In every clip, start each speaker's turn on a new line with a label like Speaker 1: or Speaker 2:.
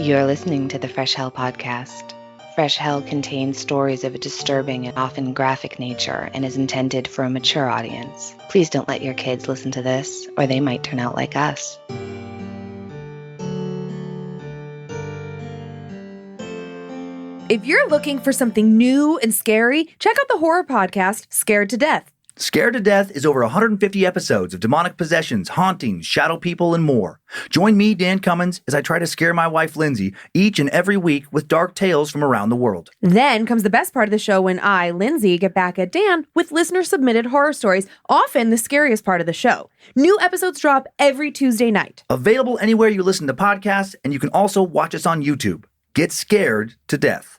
Speaker 1: You're listening to the Fresh Hell podcast. Fresh Hell contains stories of a disturbing and often graphic nature and is intended for a mature audience. Please don't let your kids listen to this, or they might turn out like us.
Speaker 2: If you're looking for something new and scary, check out the horror podcast, Scared to Death.
Speaker 3: Scared to Death is over 150 episodes of demonic possessions, hauntings, shadow people, and more. Join me, Dan Cummins, as I try to scare my wife, Lindsay, each and every week with dark tales from around the world.
Speaker 2: Then comes the best part of the show when I, Lindsay, get back at Dan with listener-submitted horror stories, often the scariest part of the show. New episodes drop every Tuesday night.
Speaker 3: Available anywhere you listen to podcasts, and you can also watch us on YouTube. Get Scared to Death.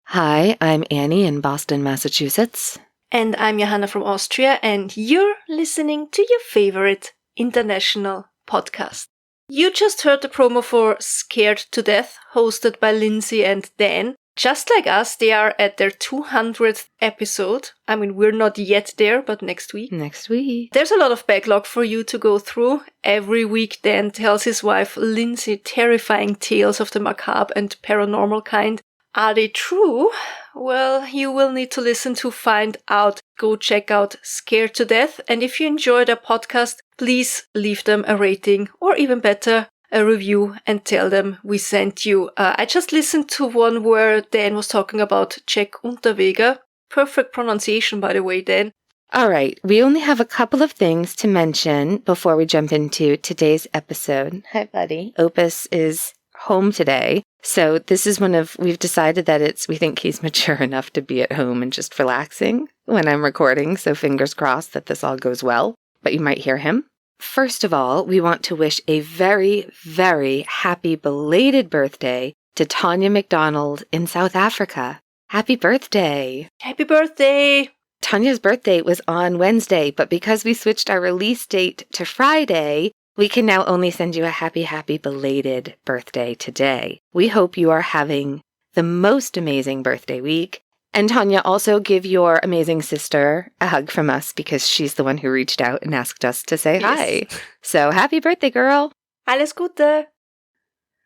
Speaker 1: Hi, I'm Annie in Boston, Massachusetts.
Speaker 4: And I'm Johanna from Austria, and you're listening to your favorite international podcast. You just heard the promo for Scared to Death, hosted by Lindsay and Dan. Just like us, they are at their 200th episode. I mean, we're not yet there, but next week.
Speaker 1: Next week.
Speaker 4: There's a lot of backlog for you to go through. Every week, Dan tells his wife, Lindsay, terrifying tales of the macabre and paranormal kind. Are they true? Well, you will need to listen to find out. Go check out Scared to Death. And if you enjoy their podcast, please leave them a rating or even better, a review and tell them we sent you. I just listened to one where Dan was talking about Jack Unterweger. Perfect pronunciation, by the way, Dan.
Speaker 1: All right, we only have a couple of things to mention before we jump into today's episode. Hi, buddy. Opus is home today. So this is we've decided that we think he's mature enough to be at home and just relaxing when I'm recording. So fingers crossed that this all goes well, but you might hear him. First of all, we want to wish a very, very happy belated birthday to Tanya McDonald in South Africa. Happy birthday.
Speaker 4: Happy birthday.
Speaker 1: Tanya's birthday was on Wednesday, but because we switched our release date to Friday, we can now only send you a happy belated birthday today. We hope you are having the most amazing birthday week. And Tanya, also give your amazing sister a hug from us because she's the one who reached out and asked us to say hi. So happy birthday, girl.
Speaker 4: Alles Gute.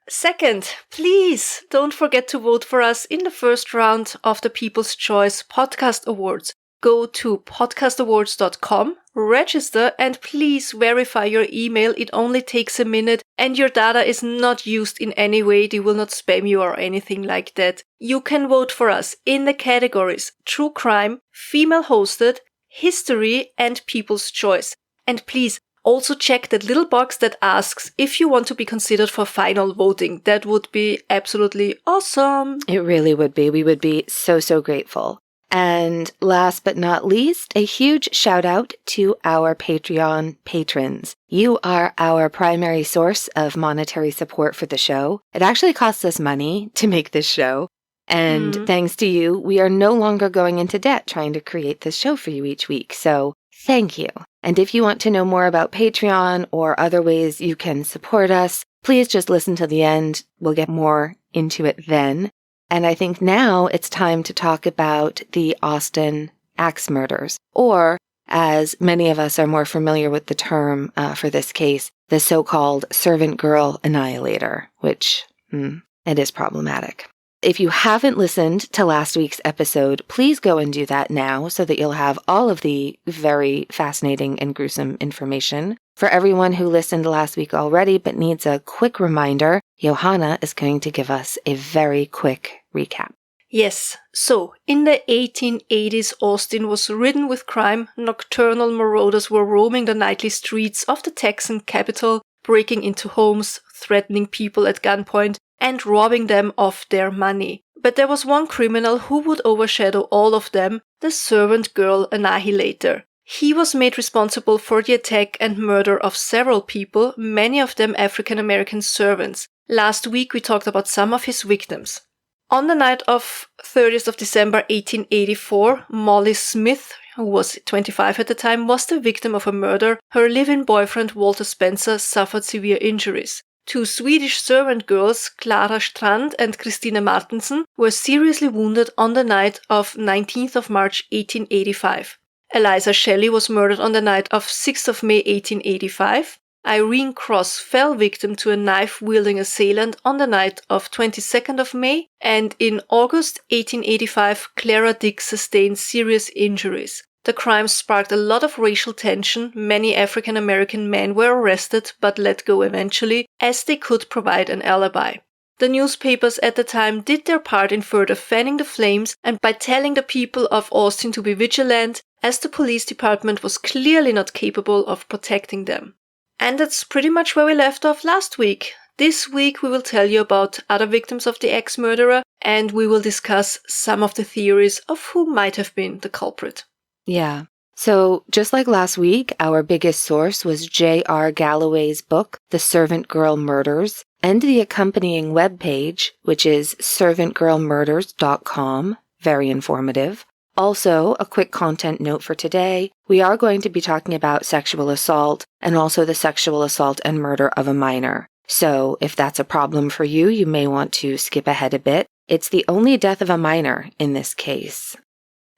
Speaker 4: Second, please don't forget to vote for us in the first round of the People's Choice Podcast Awards. Go to podcastawards.com, register, and please verify your email. It only takes a minute, and your data is not used in any way. They will not spam you or anything like that. You can vote for us in the categories True Crime, Female Hosted, History, and People's Choice. And please also check that little box that asks if you want to be considered for final voting. That would be absolutely awesome.
Speaker 1: It really would be. We would be so grateful. And last but not least, a huge shout out to our Patreon patrons. You are our primary source of monetary support for the show. It actually costs us money to make this show. And thanks to you, we are no longer going into debt trying to create this show for you each week. So thank you. And if you want to know more about Patreon or other ways you can support us, please just listen to the end. We'll get more into it then. And I think now it's time to talk about the Austin axe murders, or as many of us are more familiar with the term for this case, the so-called Servant Girl Annihilator, which it is problematic. If you haven't listened to last week's episode, please go and do that now so that you'll have all of the very fascinating and gruesome information. For everyone who listened last week already but needs a quick reminder, Johanna is going to give us a very quick recap.
Speaker 4: Yes, so in the 1880s, Austin was ridden with crime. Nocturnal marauders were roaming the nightly streets of the Texan capital, breaking into homes, threatening people at gunpoint, and robbing them of their money. But there was one criminal who would overshadow all of them, the Servant Girl Annihilator. He was made responsible for the attack and murder of several people, many of them African-American servants. Last week we talked about some of his victims. On the night of 30th of December 1884, Mollie Smith, who was 25 at the time, was the victim of a murder. Her live-in boyfriend Walter Spencer suffered severe injuries. Two Swedish servant girls, Clara Strand and Christina Martensen, were seriously wounded on the night of 19th of March 1885. Eliza Shelly was murdered on the night of 6th of May 1885. Irene Cross fell victim to a knife-wielding assailant on the night of 22nd of May, and in August 1885, Clara Dick sustained serious injuries. The crime sparked a lot of racial tension. Many African American men were arrested but let go eventually, as they could provide an alibi. The newspapers at the time did their part in further fanning the flames and by telling the people of Austin to be vigilant, as the police department was clearly not capable of protecting them. And that's pretty much where we left off last week. This week we will tell you about other victims of the ex-murderer, and we will discuss some of the theories of who might have been the culprit.
Speaker 1: Yeah. So just like last week, our biggest source was J.R. Galloway's book, The Servant Girl Murders, and the accompanying webpage, which is servantgirlmurders.com. Very informative. Also, a quick content note for today. We are going to be talking about sexual assault and also the sexual assault and murder of a minor. So if that's a problem for you, you may want to skip ahead a bit. It's the only death of a minor in this case.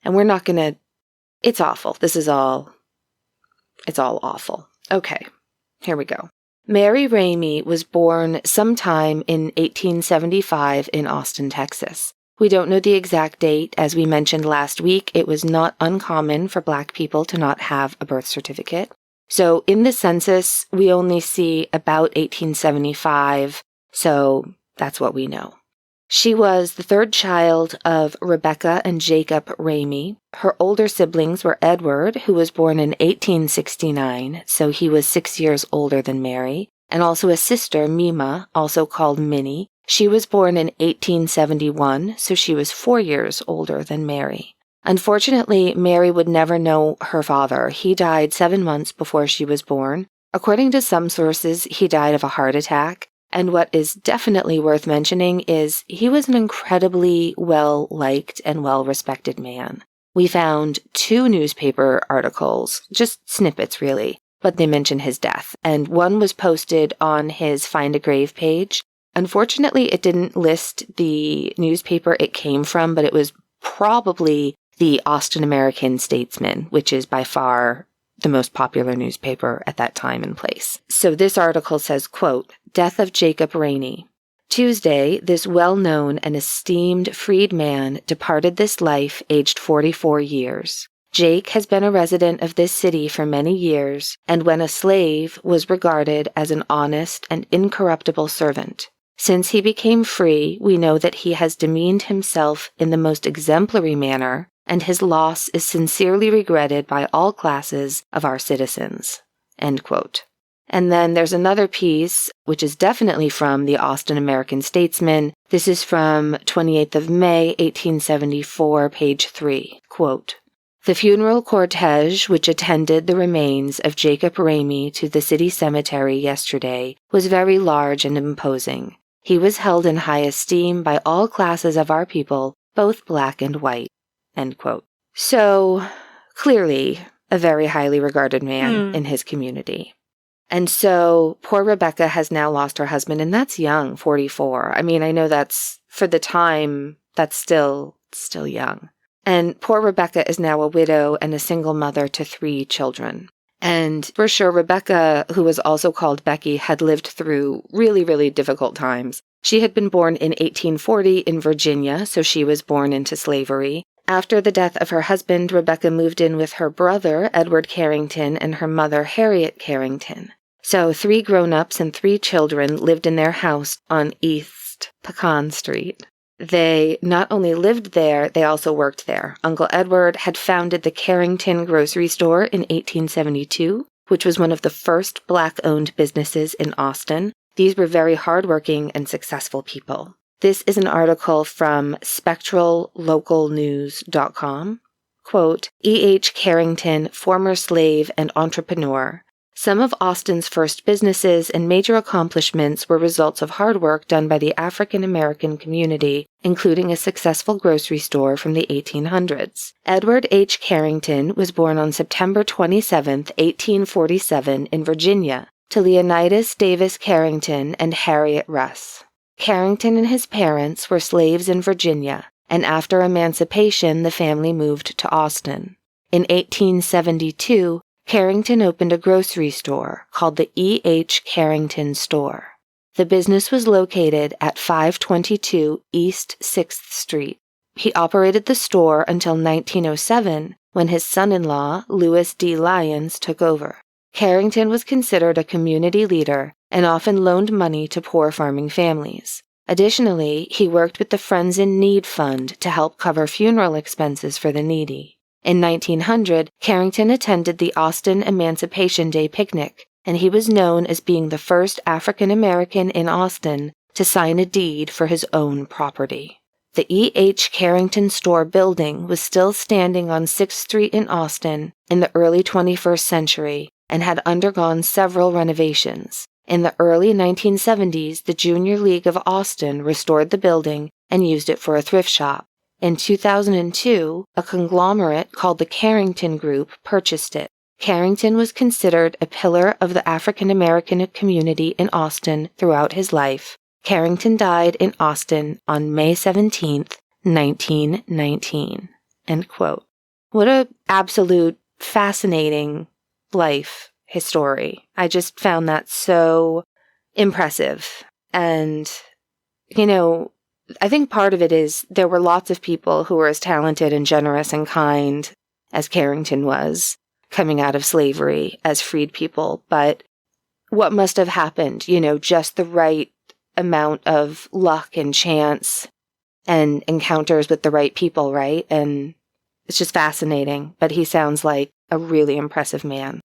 Speaker 1: And we're not going to... It's awful. It's all awful. Okay, here we go. Mary Ramey was born sometime in 1875 in Austin, Texas. We don't know the exact date. As we mentioned last week, it was not uncommon for Black people to not have a birth certificate. So in the census, we only see about 1875, so that's what we know. She was the third child of Rebecca and Jacob Ramey. Her older siblings were Edward, who was born in 1869, so he was 6 years older than Mary, and also a sister, Mima, also called Minnie. She was born in 1871, so she was 4 years older than Mary. Unfortunately, Mary would never know her father. He died 7 months before she was born. According to some sources, he died of a heart attack. And what is definitely worth mentioning is he was an incredibly well-liked and well-respected man. We found 2 newspaper articles, just snippets really, but they mention his death. And one was posted on his Find a Grave page. Unfortunately, it didn't list the newspaper it came from, but it was probably the Austin American-Statesman, which is by far the most popular newspaper at that time and place. So this article says, quote, Death of Jacob Ramey. Tuesday, this well-known and esteemed freed man departed this life aged 44 years. Jake has been a resident of this city for many years, and when a slave was regarded as an honest and incorruptible servant. Since he became free, we know that he has demeaned himself in the most exemplary manner, and his loss is sincerely regretted by all classes of our citizens. End quote. And then there's another piece, which is definitely from the Austin American-Statesman. This is from 28th of May, 1874, page 3. Quote, The funeral cortege which attended the remains of Jacob Ramey to the city cemetery yesterday was very large and imposing. He was held in high esteem by all classes of our people, both black and white. End quote. So, clearly, a very highly regarded man in his community. And so, poor Rebecca has now lost her husband, and that's young, 44. I mean, I know that's, for the time, that's still young. And poor Rebecca is now a widow and a single mother to 3 children. And for sure, Rebecca, who was also called Becky, had lived through really, really difficult times. She had been born in 1840 in Virginia, so she was born into slavery. After the death of her husband, Rebecca moved in with her brother, Edward Carrington, and her mother, Harriet Carrington. So 3 grown-ups and 3 children lived in their house on East Pecan Street. They not only lived there, they also worked there. Uncle Edward had founded the Carrington grocery store in 1872, which was one of the first Black-owned businesses in Austin. These were very hardworking and successful people. This is an article from spectrallocalnews.com. Quote, E.H. Carrington, former slave and entrepreneur. Some of Austin's first businesses and major accomplishments were results of hard work done by the African American community, including a successful grocery store from the 1800s. Edward H. Carrington was born on September 27, 1847, in Virginia, to Leonidas Davis Carrington and Harriet Russ. Carrington and his parents were slaves in Virginia, and after emancipation, the family moved to Austin. In 1872, Carrington opened a grocery store called the E.H. Carrington Store. The business was located at 522 East 6th Street. He operated the store until 1907, when his son-in-law, Louis D. Lyons, took over. Carrington was considered a community leader and often loaned money to poor farming families. Additionally, he worked with the Friends in Need Fund to help cover funeral expenses for the needy. In 1900, Carrington attended the Austin Emancipation Day picnic, and he was known as being the first African American in Austin to sign a deed for his own property. The E.H. Carrington Store building was still standing on 6th Street in Austin in the early 21st century and had undergone several renovations. In the early 1970s, the Junior League of Austin restored the building and used it for a thrift shop. In 2002, a conglomerate called the Carrington Group purchased it. Carrington was considered a pillar of the African American community in Austin throughout his life. Carrington died in Austin on May 17, 1919. End quote. What a absolute fascinating life history. I just found that so impressive. And, I think part of it is there were lots of people who were as talented and generous and kind as Carrington was, coming out of slavery as freed people. But what must have happened, just the right amount of luck and chance and encounters with the right people, right? And it's just fascinating. But he sounds like a really impressive man.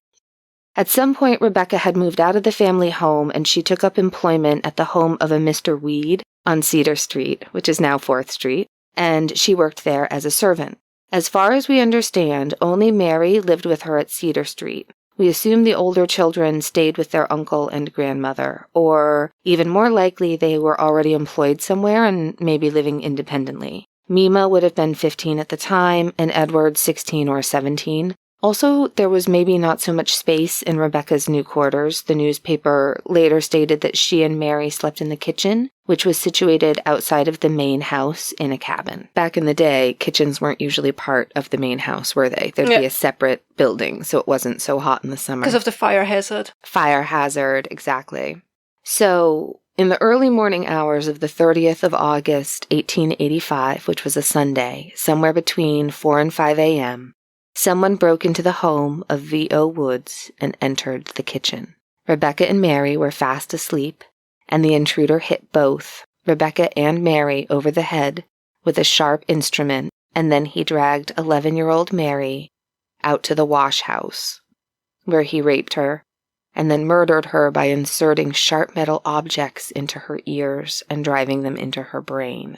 Speaker 1: At some point, Rebecca had moved out of the family home and she took up employment at the home of a Mr. Weed on Cedar Street, which is now 4th Street, and she worked there as a servant. As far as we understand, only Mary lived with her at Cedar Street. We assume the older children stayed with their uncle and grandmother, or even more likely they were already employed somewhere and maybe living independently. Mima would have been 15 at the time, and Edward 16 or 17. Also, there was maybe not so much space in Rebecca's new quarters. The newspaper later stated that she and Mary slept in the kitchen, which was situated outside of the main house in a cabin. Back in the day, kitchens weren't usually part of the main house, were they? There'd be a separate building, so it wasn't so hot in the summer.
Speaker 4: Because of the fire hazard.
Speaker 1: Fire hazard, exactly. So, in the early morning hours of the 30th of August, 1885, which was a Sunday, somewhere between 4 and 5 a.m., someone broke into the home of V.O. Woods and entered the kitchen. Rebecca and Mary were fast asleep, and the intruder hit both Rebecca and Mary over the head with a sharp instrument, and then he dragged 11-year-old Mary out to the wash house, where he raped her, and then murdered her by inserting sharp metal objects into her ears and driving them into her brain.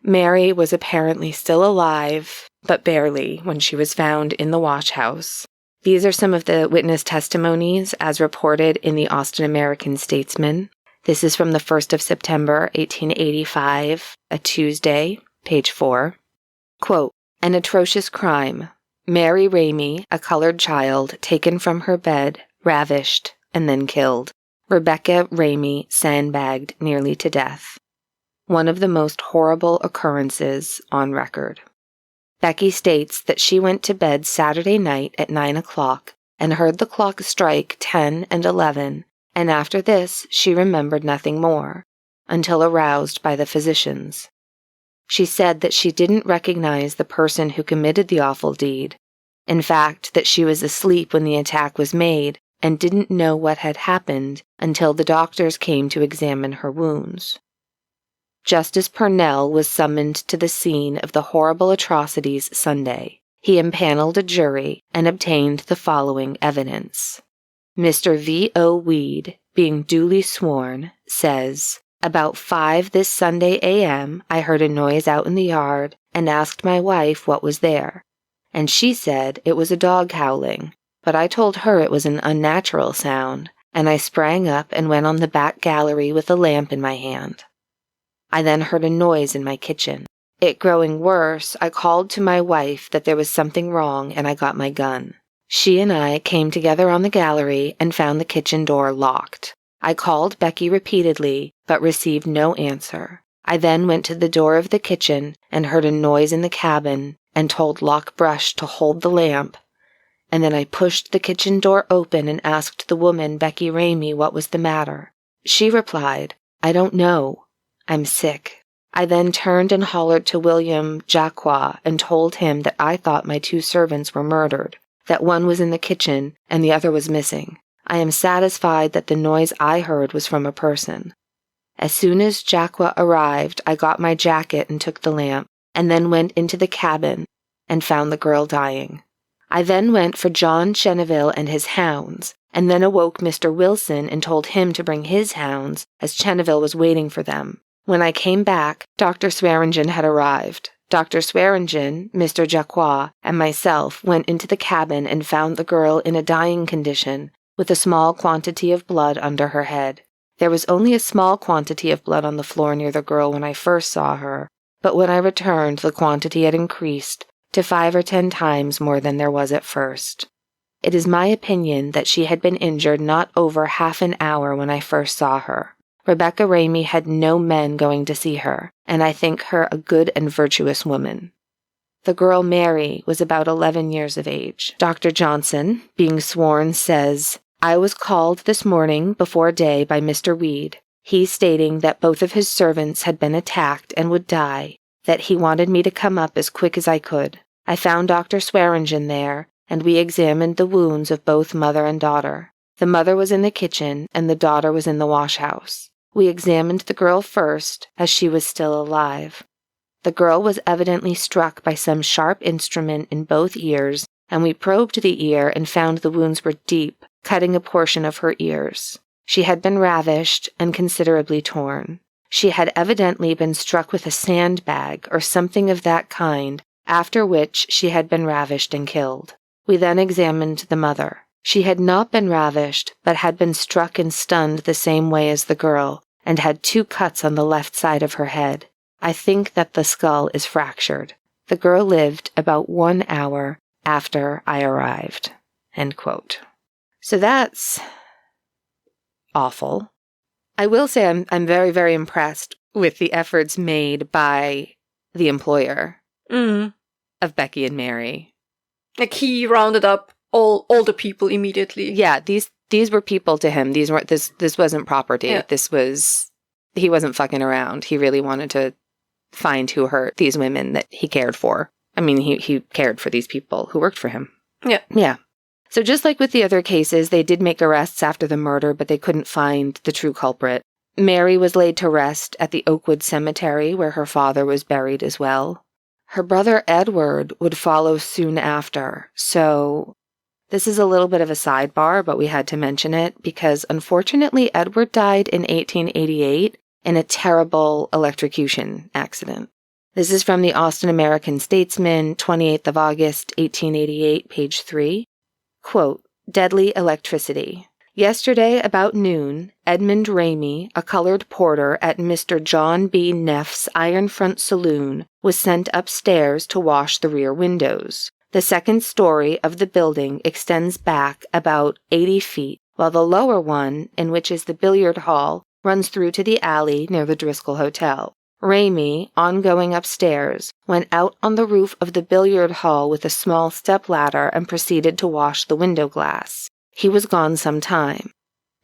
Speaker 1: Mary was apparently still alive, but barely, when she was found in the wash house. These are some of the witness testimonies as reported in the Austin American-Statesman. This is from the 1st of September, 1885, a Tuesday, page 4. Quote, "An atrocious crime. Mary Ramey, a colored child, taken from her bed, ravished, and then killed. Rebecca Ramey sandbagged nearly to death. One of the most horrible occurrences on record. Becky states that she went to bed Saturday night at 9 o'clock and heard the clock strike 10 and 11, and after this she remembered nothing more, until aroused by the physicians. She said that she didn't recognize the person who committed the awful deed, in fact that she was asleep when the attack was made and didn't know what had happened until the doctors came to examine her wounds. Justice Purnell was summoned to the scene of the horrible atrocities Sunday. He impaneled a jury and obtained the following evidence. Mr. V.O. Weed, being duly sworn, says, "About 5 this Sunday a.m., I heard a noise out in the yard and asked my wife what was there, and she said it was a dog howling, but I told her it was an unnatural sound, and I sprang up and went on the back gallery with a lamp in my hand. I then heard a noise in my kitchen. It growing worse, I called to my wife that there was something wrong, and I got my gun. She and I came together on the gallery and found the kitchen door locked. I called Becky repeatedly, but received no answer. I then went to the door of the kitchen and heard a noise in the cabin and told Lock Brush to hold the lamp, and then I pushed the kitchen door open and asked the woman, Becky Ramey, what was the matter. She replied, "I don't know. I'm sick." I then turned and hollered to William Jacqua and told him that I thought my 2 servants were murdered, that one was in the kitchen and the other was missing. I am satisfied that the noise I heard was from a person. As soon as Jacqua arrived, I got my jacket and took the lamp, and then went into the cabin and found the girl dying. I then went for John Cheneville and his hounds, and then awoke Mr. Wilson and told him to bring his hounds, as Cheneville was waiting for them. When I came back, Dr. Swearingen had arrived. Dr. Swearingen, Mr. Jacqua, and myself went into the cabin and found the girl in a dying condition, with a small quantity of blood under her head. There was only a small quantity of blood on the floor near the girl when I first saw her, but when I returned, the quantity had increased to 5 or 10 times more than there was at first. It is my opinion that she had been injured not over half an hour when I first saw her. Rebecca Ramey had no men going to see her, and I think her a good and virtuous woman. The girl Mary was about 11 years of age. Dr. Johnson, being sworn, says, "I was called this morning before day by Mr. Weed, he stating that both of his servants had been attacked and would die, that he wanted me to come up as quick as I could. I found Dr. Swearingen there, and we examined the wounds of both mother and daughter. The mother was in the kitchen, and the daughter was in the wash-house. We examined the girl first, as she was still alive. The girl was evidently struck by some sharp instrument in both ears, and we probed the ear and found the wounds were deep, cutting a portion of her ears. She had been ravished and considerably torn. She had evidently been struck with a sandbag or something of that kind, after which she had been ravished and killed. We then examined the mother. She had not been ravished, but had been struck and stunned the same way as the girl, and had 2 cuts on the left side of her head. I think that the skull is fractured. The girl lived about 1 hour after I arrived." End quote. So that's awful. I will say I'm very, very impressed with the efforts made by the employer of Becky and Mary.
Speaker 4: Like, he rounded up all the people immediately.
Speaker 1: Yeah, these were people to him. These weren't this wasn't property.
Speaker 4: Yeah.
Speaker 1: He wasn't fucking around. He really wanted to find who hurt these women that he cared for. I mean, he cared for these people who worked for him.
Speaker 4: Yeah.
Speaker 1: Yeah. So just like with the other cases, they did make arrests after the murder, but they couldn't find the true culprit. Mary was laid to rest at the Oakwood Cemetery, where her father was buried as well. Her brother Edward would follow soon after. So this is a little bit of a sidebar, but we had to mention it because unfortunately Edward died in 1888 in a terrible electrocution accident. This is from the Austin American Statesman, 28th of August, 1888, page 3. Quote, "Deadly electricity. Yesterday about noon, Edmund Ramey, a colored porter at Mr. John B. Neff's Iron Front Saloon, was sent upstairs to wash the rear windows. The second story of the building extends back about 80 feet, while the lower one, in which is the billiard hall, runs through to the alley near the Driscoll Hotel. Ramey, on going upstairs, went out on the roof of the billiard hall with a small stepladder and proceeded to wash the window glass. He was gone some time.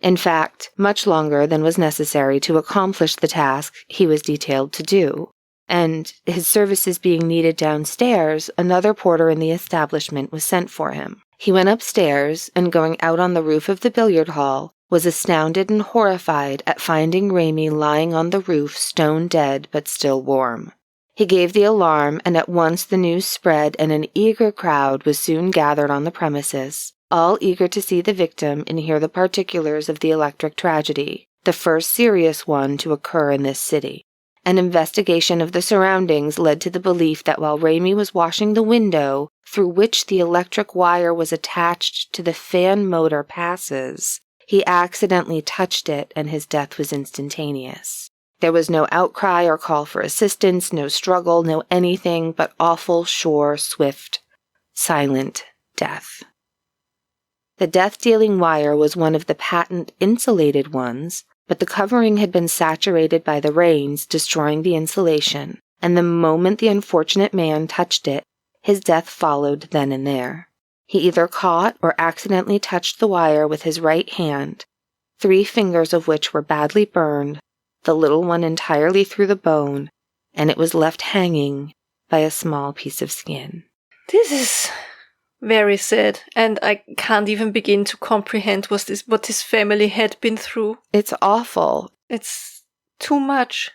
Speaker 1: In fact, much longer than was necessary to accomplish the task he was detailed to do. And, his services being needed downstairs, another porter in the establishment was sent for him. He went upstairs, and going out on the roof of the billiard hall, was astounded and horrified at finding Ramey lying on the roof stone dead but still warm. He gave the alarm, and at once the news spread and an eager crowd was soon gathered on the premises, all eager to see the victim and hear the particulars of the electric tragedy, the first serious one to occur in this city. An investigation of the surroundings led to the belief that while Ramey was washing the window through which the electric wire was attached to the fan motor passes, he accidentally touched it and his death was instantaneous. There was no outcry or call for assistance, no struggle, no anything but awful, sure, swift, silent death. The death-dealing wire was one of the patent insulated ones, but the covering had been saturated by the rains, destroying the insulation, and the moment the unfortunate man touched it, his death followed then and there. He either caught or accidentally touched the wire with his right hand, 3 fingers of which were badly burned, the little one entirely through the bone, and it was left hanging by a small piece of skin.
Speaker 4: This is very sad, and I can't even begin to comprehend what this family had been through.
Speaker 1: It's awful.
Speaker 4: It's too much.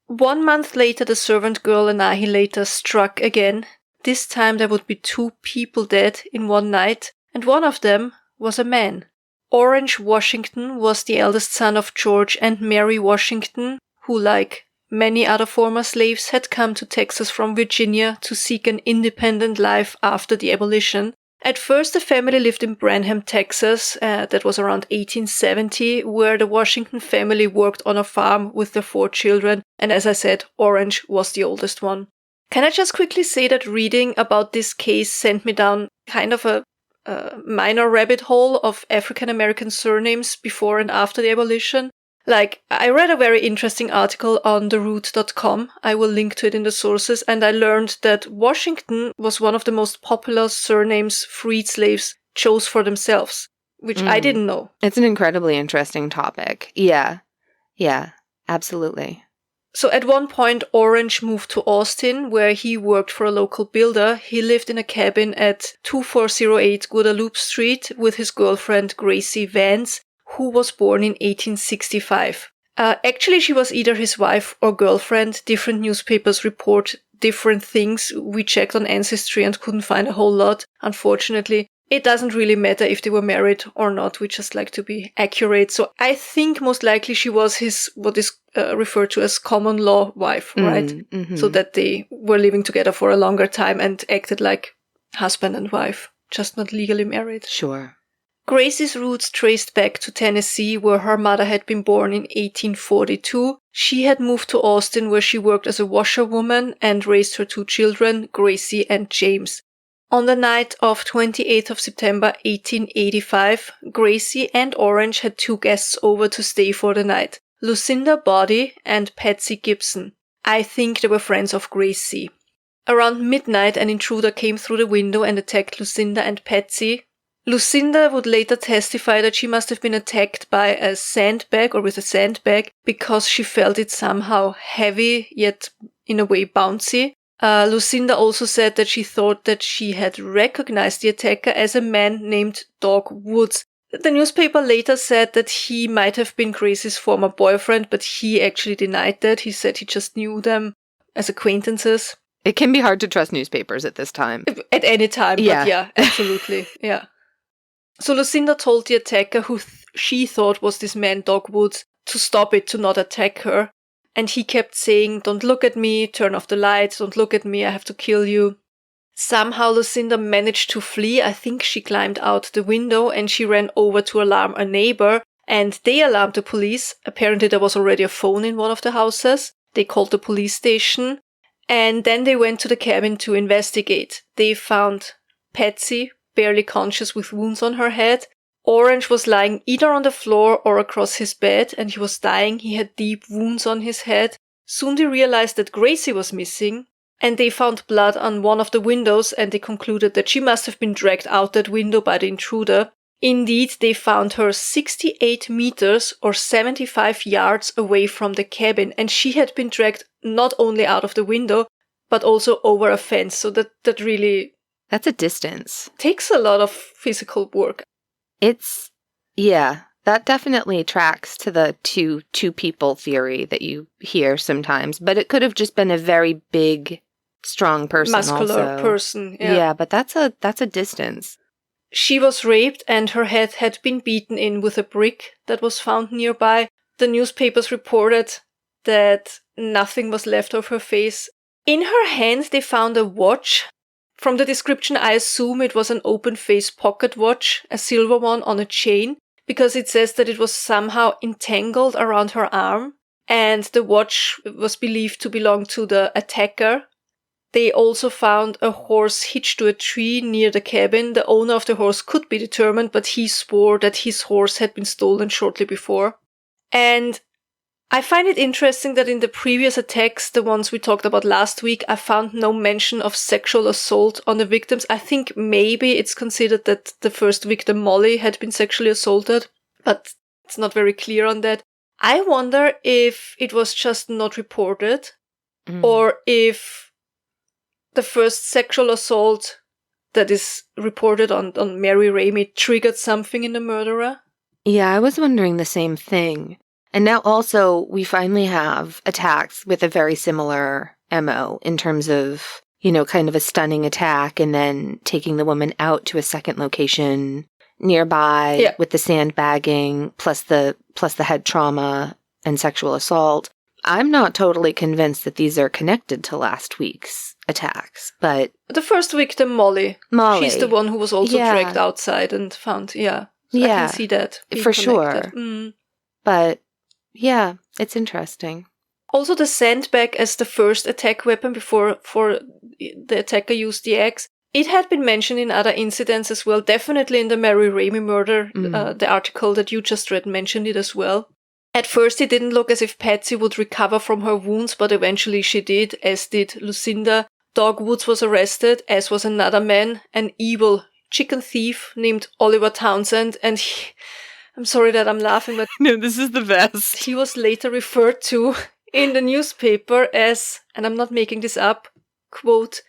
Speaker 4: 1 month later, the Servant Girl Annihilator struck again. This time there would be 2 people dead in one night, and one of them was a man. Orange Washington was the eldest son of George and Mary Washington, who, like many other former slaves, had come to Texas from Virginia to seek an independent life after the abolition. At first, the family lived in Branham, Texas, that was around 1870, where the Washington family worked on a farm with their 4 children, and as I said, Orange was the oldest one. Can I just quickly say that reading about this case sent me down kind of a minor rabbit hole of African-American surnames before and after the abolition? Like, I read a very interesting article on theroot.com. I will link to it in the sources, and I learned that Washington was one of the most popular surnames freed slaves chose for themselves, which I didn't know.
Speaker 1: It's an incredibly interesting topic. Yeah, absolutely.
Speaker 4: So at one point, Orange moved to Austin, where he worked for a local builder. He lived in a cabin at 2408 Guadalupe Street with his girlfriend Gracie Vance, who was born in 1865. Actually, she was either his wife or girlfriend. Different newspapers report different things. We checked on Ancestry and couldn't find a whole lot, unfortunately. It doesn't really matter if they were married or not. We just like to be accurate. So I think most likely she was his, what is referred to as common law wife, right?
Speaker 1: Mm-hmm.
Speaker 4: So that they were living together for a longer time and acted like husband and wife, just not legally married.
Speaker 1: Sure.
Speaker 4: Gracie's roots traced back to Tennessee, where her mother had been born in 1842. She had moved to Austin, where she worked as a washerwoman and raised her 2 children, Gracie and James. On the night of 28th of September 1885, Gracie and Orange had 2 guests over to stay for the night, Lucinda Body and Patsy Gibson. I think they were friends of Gracie. Around midnight, an intruder came through the window and attacked Lucinda and Patsy. Lucinda would later testify that she must have been attacked by a sandbag or with a sandbag because she felt it somehow heavy, yet in a way bouncy. Lucinda also said that she thought that she had recognized the attacker as a man named Doc Woods. The newspaper later said that he might have been Gracie's former boyfriend, but he actually denied that. He said he just knew them as acquaintances.
Speaker 1: It can be hard to trust newspapers at this time.
Speaker 4: At any time,
Speaker 1: Yeah.
Speaker 4: But yeah, absolutely, yeah. So Lucinda told the attacker, who she thought was this man Doc Woods, to stop it, to not attack her. And he kept saying, "Don't look at me, turn off the lights, don't look at me, I have to kill you." Somehow Lucinda managed to flee. I think she climbed out the window and she ran over to alarm a neighbor, and they alarmed the police. Apparently there was already a phone in one of the houses. They called the police station, and then they went to the cabin to investigate. They found Patsy, barely conscious with wounds on her head. Orange was lying either on the floor or across his bed, and he was dying. He had deep wounds on his head. Soon they realized that Gracie was missing, and they found blood on one of the windows, and they concluded that she must have been dragged out that window by the intruder. Indeed, they found her 68 meters or 75 yards away from the cabin, and she had been dragged not only out of the window, but also over a fence. So that really...
Speaker 1: That's a distance.
Speaker 4: Takes a lot of physical work.
Speaker 1: That definitely tracks to the two people theory that you hear sometimes, but it could have just been a very big, strong person.
Speaker 4: Muscular person, yeah.
Speaker 1: Yeah, but that's a distance.
Speaker 4: She was raped and her head had been beaten in with a brick that was found nearby. The newspapers reported that nothing was left of her face. In her hand, they found a watch. From the description, I assume it was an open-face pocket watch, a silver one on a chain, because it says that it was somehow entangled around her arm, and the watch was believed to belong to the attacker. They also found a horse hitched to a tree near the cabin. The owner of the horse could be determined, but he swore that his horse had been stolen shortly before. And I find it interesting that in the previous attacks, the ones we talked about last week, I found no mention of sexual assault on the victims. I think maybe it's considered that the first victim, Mollie, had been sexually assaulted, but it's not very clear on that. I wonder if it was just not reported, or if the first sexual assault that is reported on Mary Ramey triggered something in the murderer.
Speaker 1: Yeah, I was wondering the same thing. And now also we finally have attacks with a very similar MO in terms of, kind of a stunning attack and then taking the woman out to a second location nearby with the sandbagging plus the head trauma and sexual assault. I'm not totally convinced that these are connected to last week's attacks, but...
Speaker 4: The first victim, Mollie. She's the one who was also dragged outside and found, I can see that
Speaker 1: for
Speaker 4: connected.
Speaker 1: Sure. But, yeah, it's interesting.
Speaker 4: Also, the sandbag as the first attack weapon before the attacker used the axe, it had been mentioned in other incidents as well, definitely in the Mary Ramey murder. The article that you just read mentioned it as well. At first, it didn't look as if Patsy would recover from her wounds, but eventually she did, as did Lucinda. Doc Woods was arrested, as was another man, an evil chicken thief named Oliver Townsend, and I'm sorry that I'm laughing, but
Speaker 1: no, this is the best.
Speaker 4: He was later referred to in the newspaper as, and I'm not making this up, quote,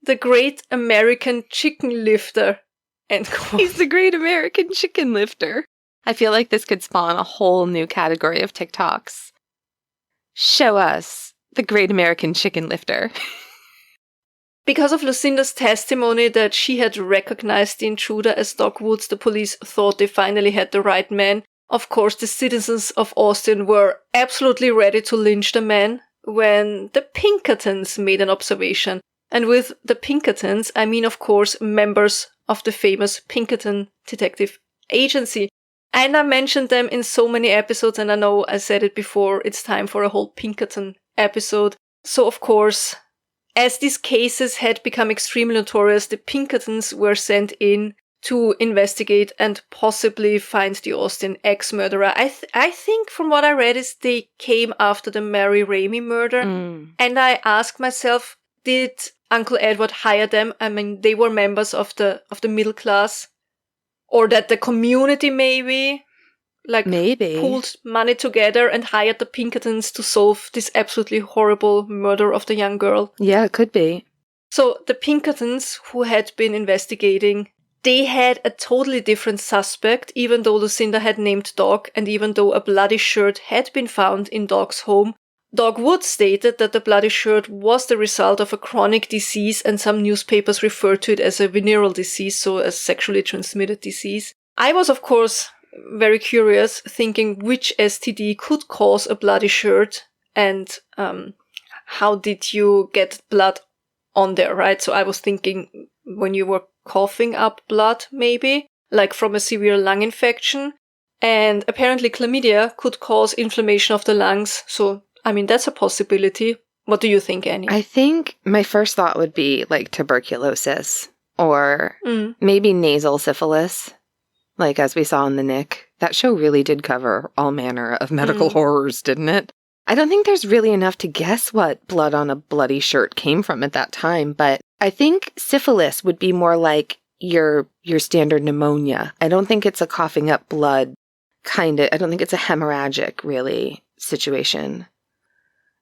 Speaker 4: the Great American Chicken Lifter. End quote.
Speaker 1: He's the Great American Chicken Lifter. I feel like this could spawn a whole new category of TikToks. Show us the Great American Chicken Lifter.
Speaker 4: Because of Lucinda's testimony that she had recognized the intruder as Doc Woods, the police thought they finally had the right man. Of course, the citizens of Austin were absolutely ready to lynch the man when the Pinkertons made an observation. And with the Pinkertons, I mean, of course, members of the famous Pinkerton Detective Agency. And I mentioned them in so many episodes, and I know I said it before, it's time for a whole Pinkerton episode. So, of course, as these cases had become extremely notorious, the Pinkertons were sent in to investigate and possibly find the Austin ex-murderer. I think from what I read is they came after the Mary Ramey murder. And I asked myself, did Uncle Edward hire them? I mean, they were members of the middle class. Or that the community maybe pooled money together and hired the Pinkertons to solve this absolutely horrible murder of the young girl.
Speaker 1: Yeah, it could be.
Speaker 4: So the Pinkertons, who had been investigating, they had a totally different suspect, even though Lucinda had named Doc, and even though a bloody shirt had been found in Doc's home. Doc Woods stated that the bloody shirt was the result of a chronic disease, and some newspapers referred to it as a venereal disease, so a sexually transmitted disease. I was, of course, very curious, thinking which STD could cause a bloody shirt, and how did you get blood on there, right? So I was thinking when you were coughing up blood, maybe, like from a severe lung infection. And apparently chlamydia could cause inflammation of the lungs, so I mean, that's a possibility. What do you think, Annie?
Speaker 1: I think my first thought would be like tuberculosis or maybe nasal syphilis, like as we saw in The Nick. That show really did cover all manner of medical horrors, didn't it? I don't think there's really enough to guess what blood on a bloody shirt came from at that time, but I think syphilis would be more like your standard pneumonia. I don't think it's a coughing up blood I don't think it's a hemorrhagic, really, situation.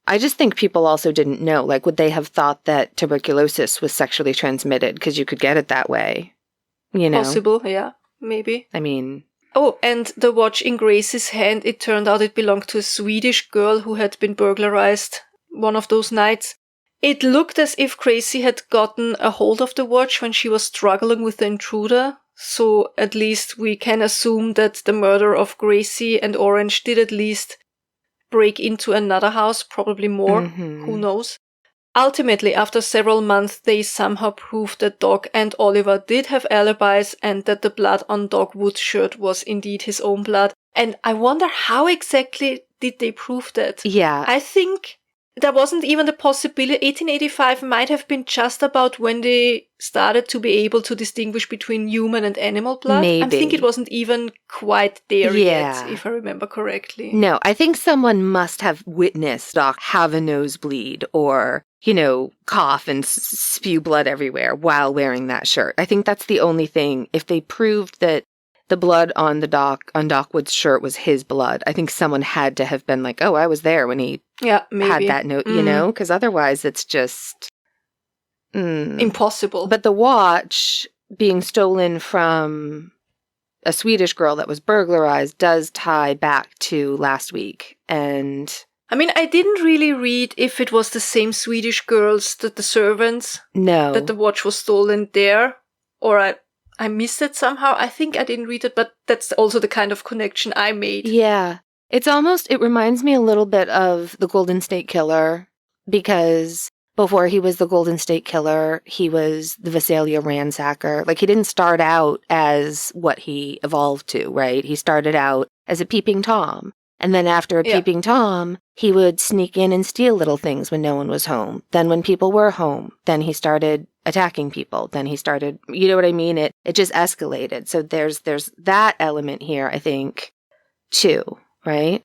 Speaker 1: I just think people also didn't know. Like, would they have thought that tuberculosis was sexually transmitted because you could get it that way?
Speaker 4: Possible, yeah, maybe.
Speaker 1: I mean...
Speaker 4: Oh, and the watch in Gracie's hand, it turned out it belonged to a Swedish girl who had been burglarized one of those nights. It looked as if Gracie had gotten a hold of the watch when she was struggling with the intruder. So at least we can assume that the murder of Gracie and Orange did at least break into another house, probably more, who knows. Ultimately, after several months, they somehow proved that Doc and Oliver did have alibis and that the blood on Doc Wood's shirt was indeed his own blood. And I wonder how exactly did they prove that?
Speaker 1: Yeah.
Speaker 4: I think there wasn't even the possibility. 1885 might have been just about when they started to be able to distinguish between human and animal blood.
Speaker 1: Maybe.
Speaker 4: I think it wasn't even quite there
Speaker 1: Yeah.
Speaker 4: yet, if I remember correctly.
Speaker 1: No, I think someone must have witnessed Doc have a nosebleed or, cough and spew blood everywhere while wearing that shirt. I think that's the only thing. If they proved that the blood on Doc Wood's shirt was his blood, I think someone had to have been like, oh, I was there when he
Speaker 4: maybe.
Speaker 1: had that note, because otherwise it's just
Speaker 4: impossible.
Speaker 1: But the watch being stolen from a Swedish girl that was burglarized does tie back to last week. And
Speaker 4: I mean, I didn't really read if it was the same Swedish girls that the servants, that the watch was stolen there, or I missed it somehow. I think I didn't read it, but that's also the kind of connection I made.
Speaker 1: Yeah. It reminds me a little bit of the Golden State Killer, because before he was the Golden State Killer, he was the Visalia ransacker. Like, he didn't start out as what he evolved to, right? He started out as a peeping Tom. And then after a peeping Tom, he would sneak in and steal little things when no one was home. Then when people were home, then he started attacking people. Then he started, you know what I mean? It just escalated. So there's that element here, I think, too, right?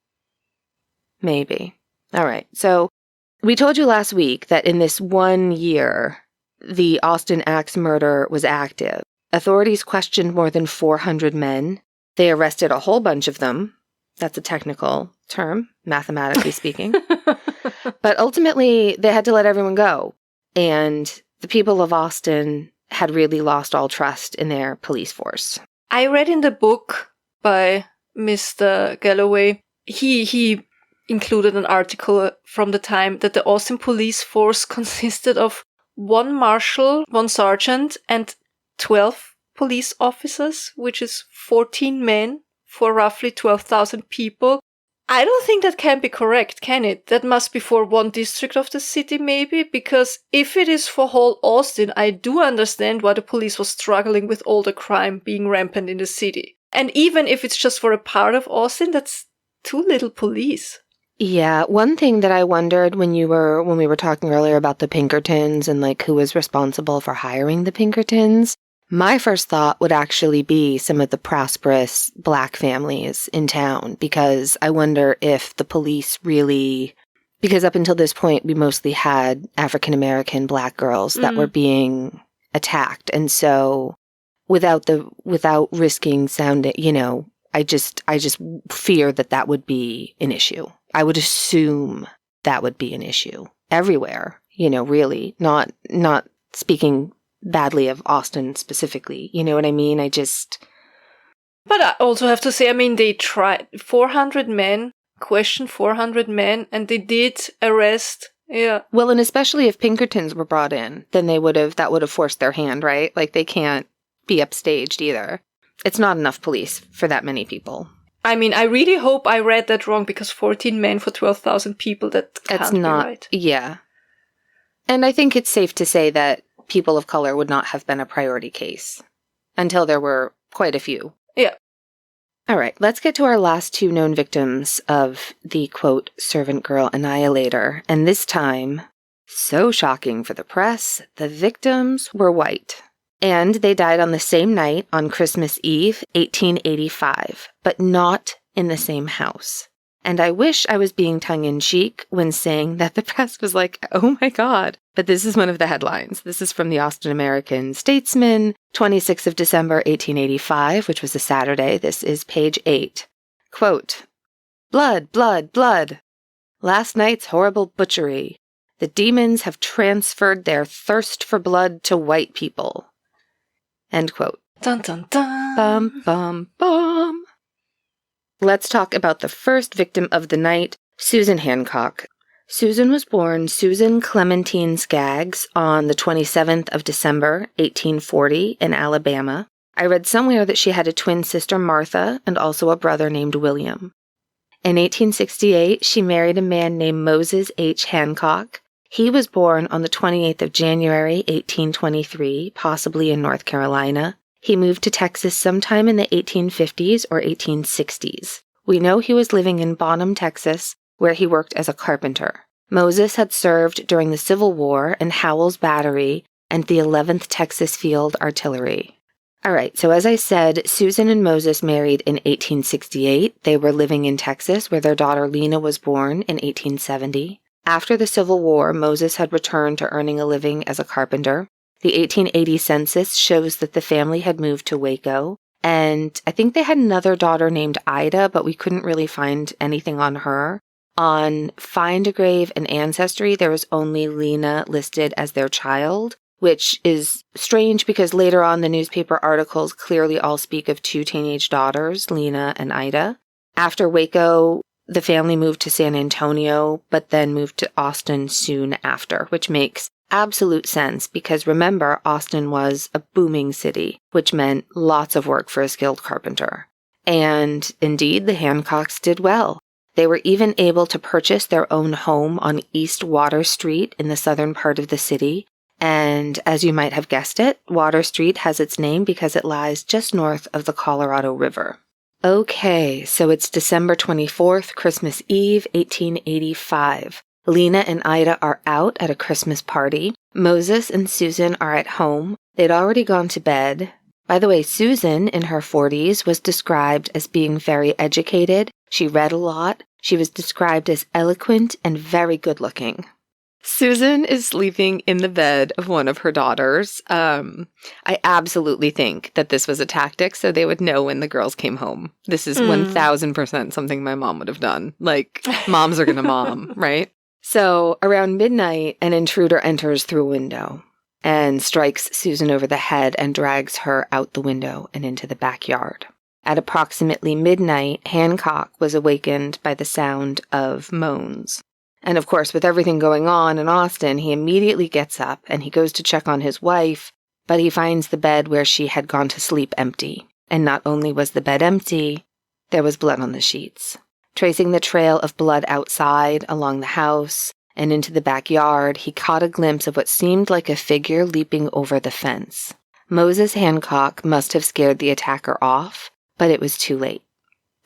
Speaker 1: Maybe. All right. So we told you last week that in this 1 year, the Austin Axe murder was active. Authorities questioned more than 400 men. They arrested a whole bunch of them. That's a technical term, mathematically speaking. But ultimately, they had to let everyone go. And the people of Austin had really lost all trust in their police force.
Speaker 4: I read in the book by Mr. Galloway, he included an article from the time that the Austin police force consisted of 1 marshal, 1 sergeant, and 12 police officers, which is 14 men for roughly 12,000 people. I don't think that can be correct, can it? That must be for 1 district of the city, maybe? Because if it is for whole Austin, I do understand why the police was struggling with all the crime being rampant in the city. And even if it's just for a part of Austin, that's too little police.
Speaker 1: Yeah, one thing that I wondered when we were talking earlier about the Pinkertons and like who was responsible for hiring the Pinkertons, my first thought would actually be some of the prosperous Black families in town, because I wonder if the police really, because up until this point, we mostly had African-American Black girls that were being attacked. And so without risking sounding, I just fear that would be an issue. I would assume that would be an issue everywhere, really, not speaking badly of Austin specifically. You know what I mean?
Speaker 4: But I also have to say, they tried 400 men, questioned 400 men, and they did arrest. Yeah.
Speaker 1: Well, and especially if Pinkertons were brought in, then that would have forced their hand, right? Like, they can't be upstaged either. It's not enough police for that many people.
Speaker 4: I really hope I read that wrong, because 14 men for 12,000 people, that can't be right.
Speaker 1: Yeah. And I think it's safe to say that people of color would not have been a priority case until there were quite a few.
Speaker 4: Yeah.
Speaker 1: All right, let's get to our last 2 known victims of the, quote, Servant Girl Annihilator. And this time, so shocking for the press, the victims were white. And they died on the same night on Christmas Eve, 1885, but not in the same house. And I wish I was being tongue-in-cheek when saying that the press was like, oh my God. But this is one of the headlines. This is from the Austin American-Statesman, 26th of December, 1885, which was a Saturday. This is page 8. Quote, "Blood, blood, blood. Last night's horrible butchery. The demons have transferred their thirst for blood to white people." End quote.
Speaker 4: Dun, dun, dun.
Speaker 1: Bum, bum, bum. Let's talk about the first victim of the night, Susan Hancock. Susan was born Susan Clementine Skaggs on the 27th of December, 1840, in Alabama. I read somewhere that she had a twin sister, Martha, and also a brother named William. In 1868, she married a man named Moses H. Hancock. He was born on the 28th of January, 1823, possibly in North Carolina. He moved to Texas sometime in the 1850s or 1860s. We know he was living in Bonham, Texas, where he worked as a carpenter. Moses had served during the Civil War in Howell's Battery and the 11th Texas Field Artillery. All right, so as I said, Susan and Moses married in 1868. They were living in Texas, where their daughter Lena was born in 1870. After the Civil War, Moses had returned to earning a living as a carpenter. The 1880 census shows that the family had moved to Waco, and I think they had another daughter named Ida, but we couldn't really find anything on her. On Find a Grave and Ancestry, there was only Lena listed as their child, which is strange because later on the newspaper articles clearly all speak of two teenage daughters, Lena and Ida. After Waco, the family moved to San Antonio, but then moved to Austin soon after, which makes absolute sense because remember, Austin was a booming city, which meant lots of work for a skilled carpenter. And indeed, the Hancocks did well. They were even able to purchase their own home on East Water Street in the southern part of the city. And as you might have guessed it, Water Street has its name because it lies just north of the Colorado River. Okay, so it's December 24th, Christmas Eve, 1885. Lena and Ida are out at a Christmas party. Moses and Susan are at home. They'd already gone to bed. By the way, Susan, in her 40s, was described as being very educated. She read a lot. She was described as eloquent and very good-looking. Susan is sleeping in the bed of one of her daughters. I absolutely think that this was a tactic so they would know when the girls came home. This is 1000% something my mom would have done. Like, moms are gonna mom, right? So around midnight, an intruder enters through a window and strikes Susan over the head and drags her out the window and into the backyard. At approximately midnight, Hancock was awakened by the sound of moans. And of course, with everything going on in Austin, he immediately gets up and he goes to check on his wife, but he finds the bed where she had gone to sleep empty. And not only was the bed empty, there was blood on the sheets. Tracing the trail of blood outside, along the house, and into the backyard, he caught a glimpse of what seemed like a figure leaping over the fence. Moses Hancock must have scared the attacker off, but it was too late.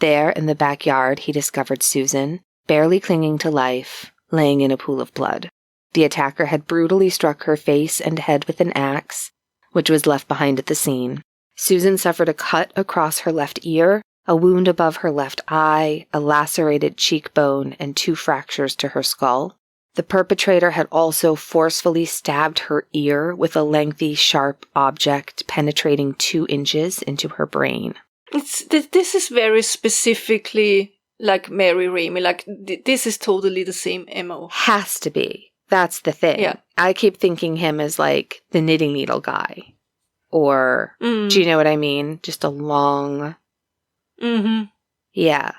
Speaker 1: There, in the backyard, he discovered Susan, barely clinging to life, laying in a pool of blood. The attacker had brutally struck her face and head with an axe, which was left behind at the scene. Susan suffered a cut across her left ear, a wound above her left eye, a lacerated cheekbone, and 2 fractures to her skull. The perpetrator had also forcefully stabbed her ear with a lengthy, sharp object penetrating 2 inches into her brain.
Speaker 4: This is very specifically like Mary Ramey. Like, this is totally the same MO.
Speaker 1: Has to be. That's the thing.
Speaker 4: Yeah.
Speaker 1: I keep thinking him as like the knitting needle guy. Or, do you know what I mean? Just a long...
Speaker 4: Mm-hmm.
Speaker 1: Yeah.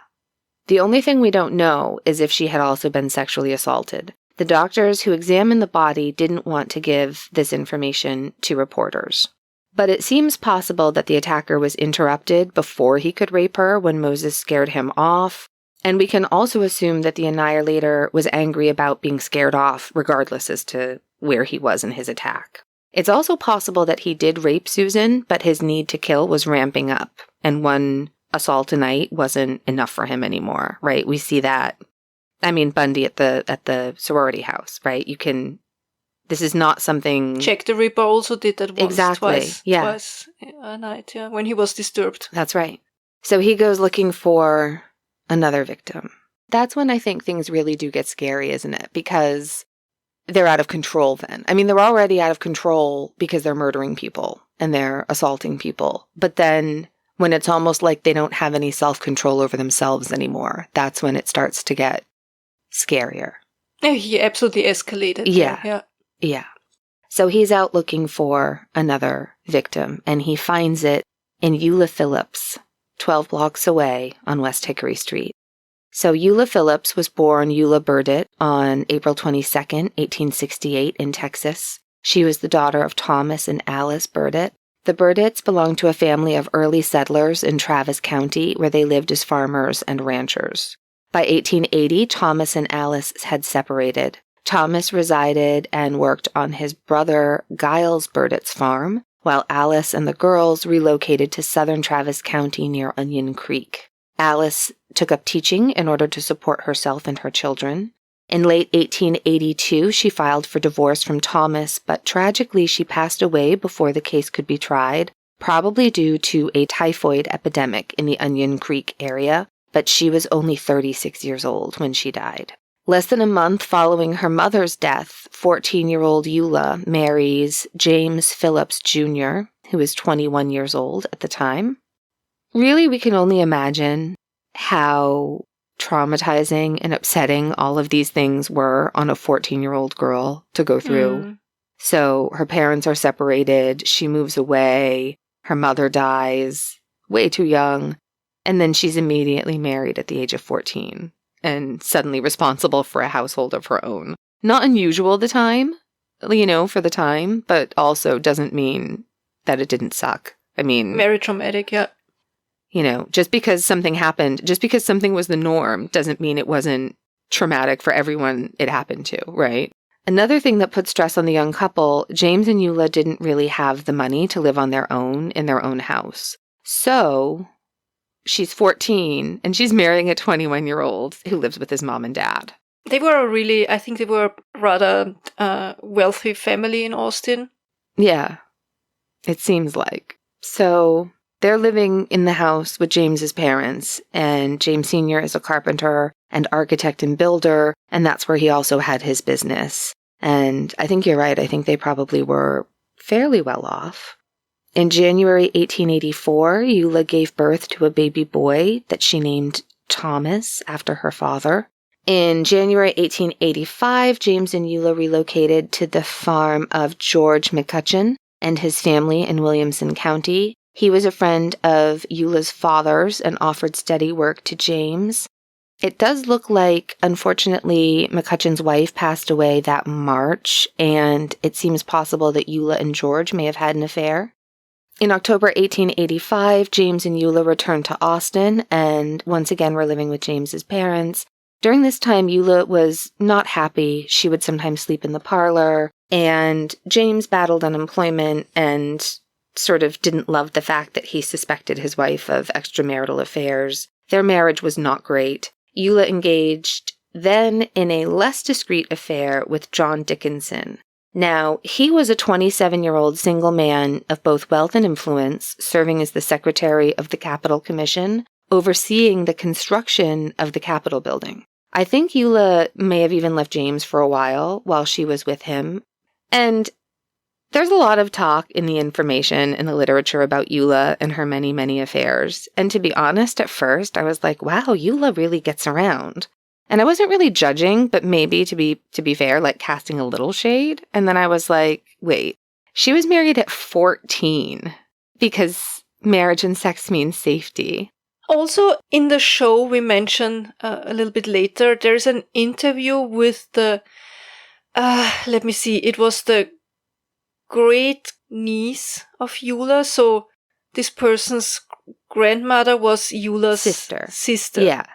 Speaker 1: The only thing we don't know is if she had also been sexually assaulted. The doctors who examined the body didn't want to give this information to reporters. But it seems possible that the attacker was interrupted before he could rape her when Moses scared him off. And we can also assume that the Annihilator was angry about being scared off, regardless as to where he was in his attack. It's also possible that he did rape Susan, but his need to kill was ramping up, and one assault a night wasn't enough for him anymore, right? We see that. I mean, Bundy at the sorority house, right? This is not something...
Speaker 4: Jack the Ripper also did that once,
Speaker 1: exactly.
Speaker 4: twice a night, when he was disturbed.
Speaker 1: That's right. So he goes looking for another victim. That's when I think things really do get scary, isn't it? Because they're out of control then. I mean, they're already out of control because they're murdering people and they're assaulting people. But then when it's almost like they don't have any self-control over themselves anymore, that's when it starts to get scarier.
Speaker 4: Yeah, he absolutely escalated.
Speaker 1: Yeah. So he's out looking for another victim, and he finds it in Eula Philips, 12 blocks away on West Hickory Street. So Eula Philips was born Eula Burdett on April 22nd, 1868 in Texas. She was the daughter of Thomas and Alice Burdett. The Burdetts belonged to a family of early settlers in Travis County where they lived as farmers and ranchers. By 1880, Thomas and Alice had separated. Thomas resided and worked on his brother Giles Burdett's farm, while Alice and the girls relocated to southern Travis County near Onion Creek. Alice took up teaching in order to support herself and her children. In late 1882, she filed for divorce from Thomas, but tragically she passed away before the case could be tried, probably due to a typhoid epidemic in the Onion Creek area, but she was only 36 years old when she died. Less than a month following her mother's death, 14-year-old Eula marries James Philips Jr., who was 21 years old at the time. Really, we can only imagine how traumatizing and upsetting all of these things were on a 14-year-old girl to go through. So her parents are separated, she moves away, her mother dies, way too young, and then she's immediately married at the age of 14 and suddenly responsible for a household of her own. Not unusual for the time, but also doesn't mean that it didn't suck. I mean,
Speaker 4: very traumatic, yeah.
Speaker 1: Just because something happened, just because something was the norm, doesn't mean it wasn't traumatic for everyone it happened to, right? Another thing that put stress on the young couple, James and Eula didn't really have the money to live on their own in their own house. So she's 14 and she's marrying a 21-year-old who lives with his mom and dad.
Speaker 4: They were a rather wealthy family in Austin.
Speaker 1: Yeah, it seems like. So they're living in the house with James's parents, and James Sr. is a carpenter and architect and builder, and that's where he also had his business. And I think you're right. I think they probably were fairly well off. In January 1884, Eula gave birth to a baby boy that she named Thomas after her father. In January 1885, James and Eula relocated to the farm of George McCutcheon and his family in Williamson County. He was a friend of Eula's father's and offered steady work to James. It does look like, unfortunately, McCutcheon's wife passed away that March, and it seems possible that Eula and George may have had an affair. In October 1885, James and Eula returned to Austin, and once again were living with James's parents. During this time, Eula was not happy. She would sometimes sleep in the parlor, and James battled unemployment and sort of didn't love the fact that he suspected his wife of extramarital affairs. Their marriage was not great. Eula engaged then in a less discreet affair with John Dickinson. Now, he was a 27-year-old single man of both wealth and influence, serving as the secretary of the Capitol Commission, overseeing the construction of the Capitol building. I think Eula may have even left James for a while she was with him. And there's a lot of talk in the information and the literature about Eula and her many, many affairs. And to be honest, at first, I was like, wow, Eula really gets around. And I wasn't really judging, but maybe to be fair, like casting a little shade. And then I was like, wait, she was married at 14 because marriage and sex means safety.
Speaker 4: Also, in the show we mention a little bit later, there's an interview with it was the great niece of Eula. So this person's grandmother was Eula's sister.
Speaker 1: Yeah.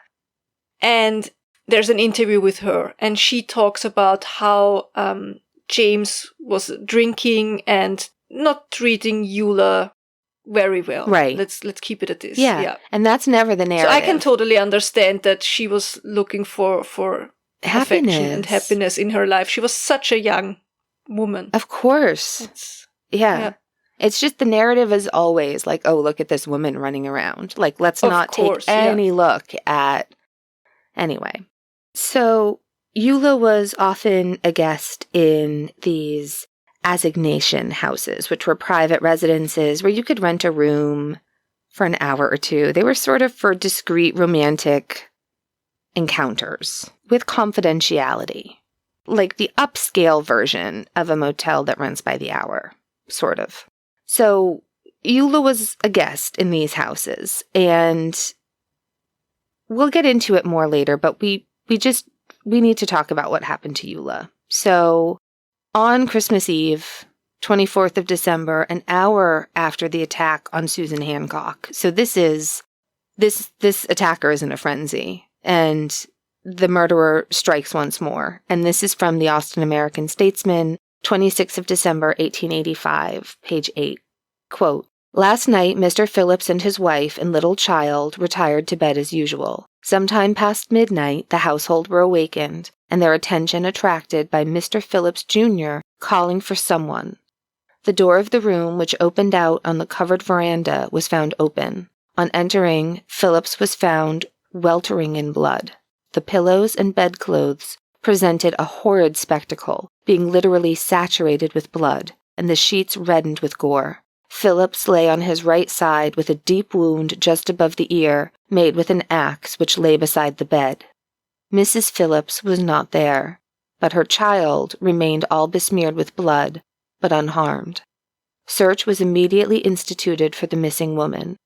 Speaker 4: And there's an interview with her, and she talks about how James was drinking and not treating Eula very well.
Speaker 1: Right.
Speaker 4: Let's keep it at this.
Speaker 1: Yeah. And that's never the narrative.
Speaker 4: So I can totally understand that she was looking for affection and happiness in her life. She was such a young woman.
Speaker 1: Of course. Yeah. It's just the narrative is always like, oh, look at this woman running around. Like, let's not take any look at... Anyway. So Eula was often a guest in these assignation houses, which were private residences where you could rent a room for an hour or two. They were sort of for discreet romantic encounters with confidentiality. Like the upscale version of a motel that runs by the hour, sort of. So Eula was a guest in these houses, and we'll get into it more later, but we need to talk about what happened to Eula. So on Christmas Eve, 24th of December, an hour after the attack on Susan Hancock. So this attacker is in a frenzy, and the murderer strikes once more. And this is from the Austin American-Statesman, 26th of December, 1885, page 8. Quote, "Last night, Mr. Philips and his wife and little child retired to bed as usual. Sometime past midnight, the household were awakened, and their attention attracted by Mr. Philips Jr. calling for someone. The door of the room, which opened out on the covered veranda, was found open. On entering, Philips was found weltering in blood. The pillows and bedclothes presented a horrid spectacle, being literally saturated with blood, and the sheets reddened with gore. Philips lay on his right side with a deep wound just above the ear, made with an axe which lay beside the bed. Mrs. Philips was not there, but her child remained all besmeared with blood, but unharmed. Search was immediately instituted for the missing woman.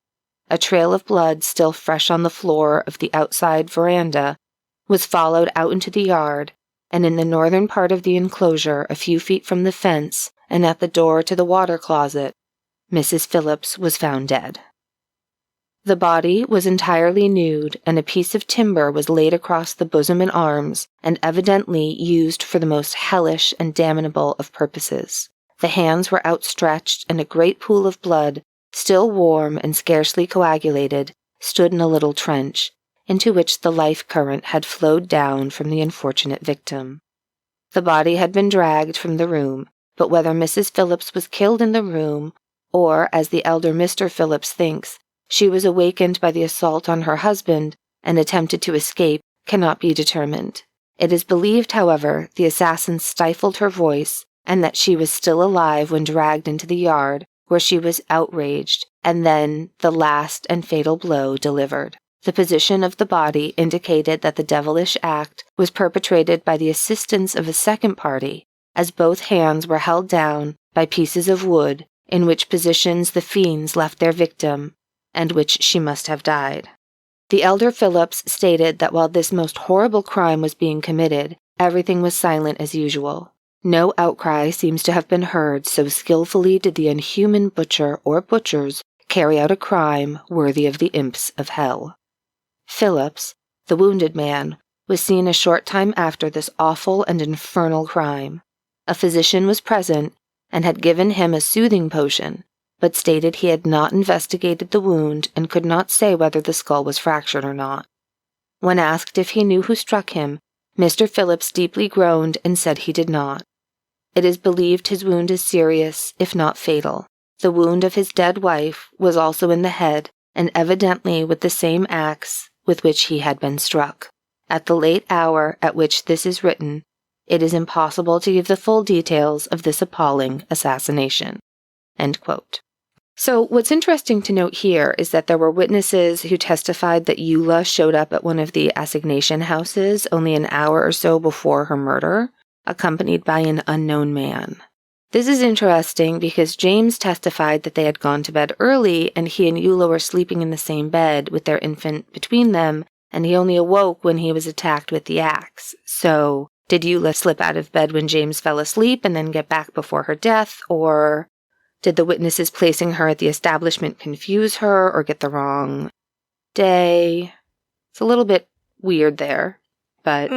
Speaker 1: A trail of blood still fresh on the floor of the outside veranda was followed out into the yard, and in the northern part of the enclosure, a few feet from the fence and at the door to the water closet, Mrs. Philips was found dead. The body was entirely nude, and a piece of timber was laid across the bosom and arms, and evidently used for the most hellish and damnable of purposes. The hands were outstretched, and a great pool of blood, still warm and scarcely coagulated, stood in a little trench, into which the life current had flowed down from the unfortunate victim. The body had been dragged from the room, but whether Mrs. Philips was killed in the room, or, as the elder Mr. Philips thinks, she was awakened by the assault on her husband and attempted to escape, cannot be determined. It is believed, however, the assassin stifled her voice, and that she was still alive when dragged into the yard, where she was outraged, and then the last and fatal blow delivered. The position of the body indicated that the devilish act was perpetrated by the assistance of a second party, as both hands were held down by pieces of wood, in which positions the fiends left their victim, and which she must have died. The elder Philips stated that while this most horrible crime was being committed, everything was silent as usual. No outcry seems to have been heard, so skillfully did the inhuman butcher or butchers carry out a crime worthy of the imps of hell. Philips, the wounded man, was seen a short time after this awful and infernal crime. A physician was present and had given him a soothing potion, but stated he had not investigated the wound and could not say whether the skull was fractured or not. When asked if he knew who struck him, Mr. Philips deeply groaned and said he did not. It is believed his wound is serious, if not fatal. The wound of his dead wife was also in the head, and evidently with the same axe with which he had been struck. At the late hour at which this is written, it is impossible to give the full details of this appalling assassination." End quote. So what's interesting to note here is that there were witnesses who testified that Eula showed up at one of the assignation houses only an hour or so before her murder, accompanied by an unknown man. This is interesting because James testified that they had gone to bed early and he and Eula were sleeping in the same bed with their infant between them, and he only awoke when he was attacked with the axe. So did Eula slip out of bed when James fell asleep and then get back before her death, or did the witnesses placing her at the establishment confuse her or get the wrong day? It's a little bit weird there, but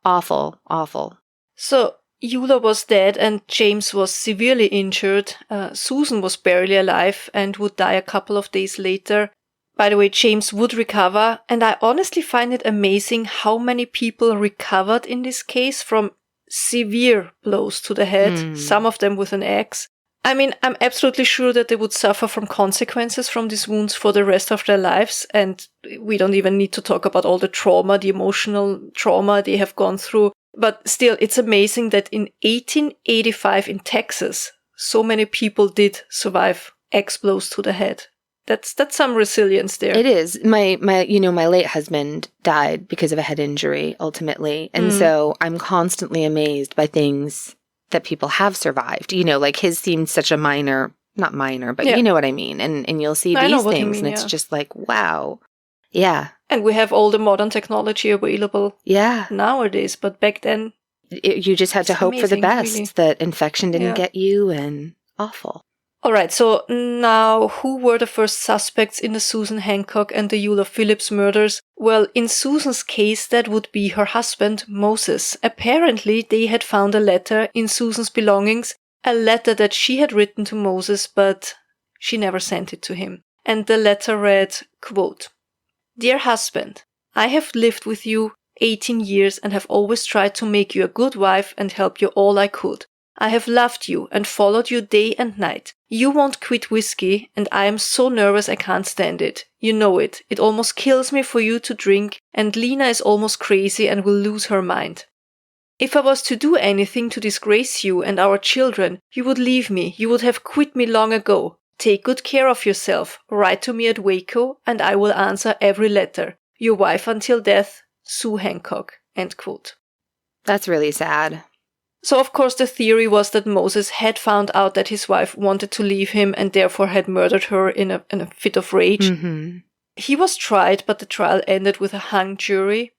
Speaker 1: awful, awful.
Speaker 4: So Eula was dead and James was severely injured. Susan was barely alive and would die a couple of days later. By the way, James would recover, and I honestly find it amazing how many people recovered in this case from severe blows to the head, some of them with an axe. I mean, I'm absolutely sure that they would suffer from consequences from these wounds for the rest of their lives, and we don't even need to talk about all the trauma, the emotional trauma they have gone through. But still, it's amazing that in 1885 in Texas, so many people did survive axe blows to the head. That's some resilience there.
Speaker 1: It is. My late husband died because of a head injury, ultimately. And so I'm constantly amazed by things that people have survived. Like his seemed such a not minor, but you know what I mean. And you'll see these things, and it's just like, wow. Yeah.
Speaker 4: And we have all the modern technology available nowadays, but back then...
Speaker 1: you just had to hope for the best, really. That infection didn't get you, and awful.
Speaker 4: All right, so now who were the first suspects in the Susan Hancock and the Eula Philips murders? Well, in Susan's case, that would be her husband, Moses. Apparently, they had found a letter in Susan's belongings, a letter that she had written to Moses, but she never sent it to him. And the letter read, quote, "Dear husband, I have lived with you 18 years and have always tried to make you a good wife and help you all I could. I have loved you and followed you day and night. You won't quit whiskey, and I am so nervous I can't stand it. You know it. It almost kills me for you to drink, and Lena is almost crazy and will lose her mind. If I was to do anything to disgrace you and our children, you would leave me. You would have quit me long ago. Take good care of yourself. Write to me at Waco, and I will answer every letter. Your wife until death, Sue Hancock." End quote.
Speaker 1: That's really sad.
Speaker 4: So, of course, the theory was that Moses had found out that his wife wanted to leave him and therefore had murdered her in a fit of rage.
Speaker 1: Mm-hmm.
Speaker 4: He was tried, but the trial ended with a hung jury.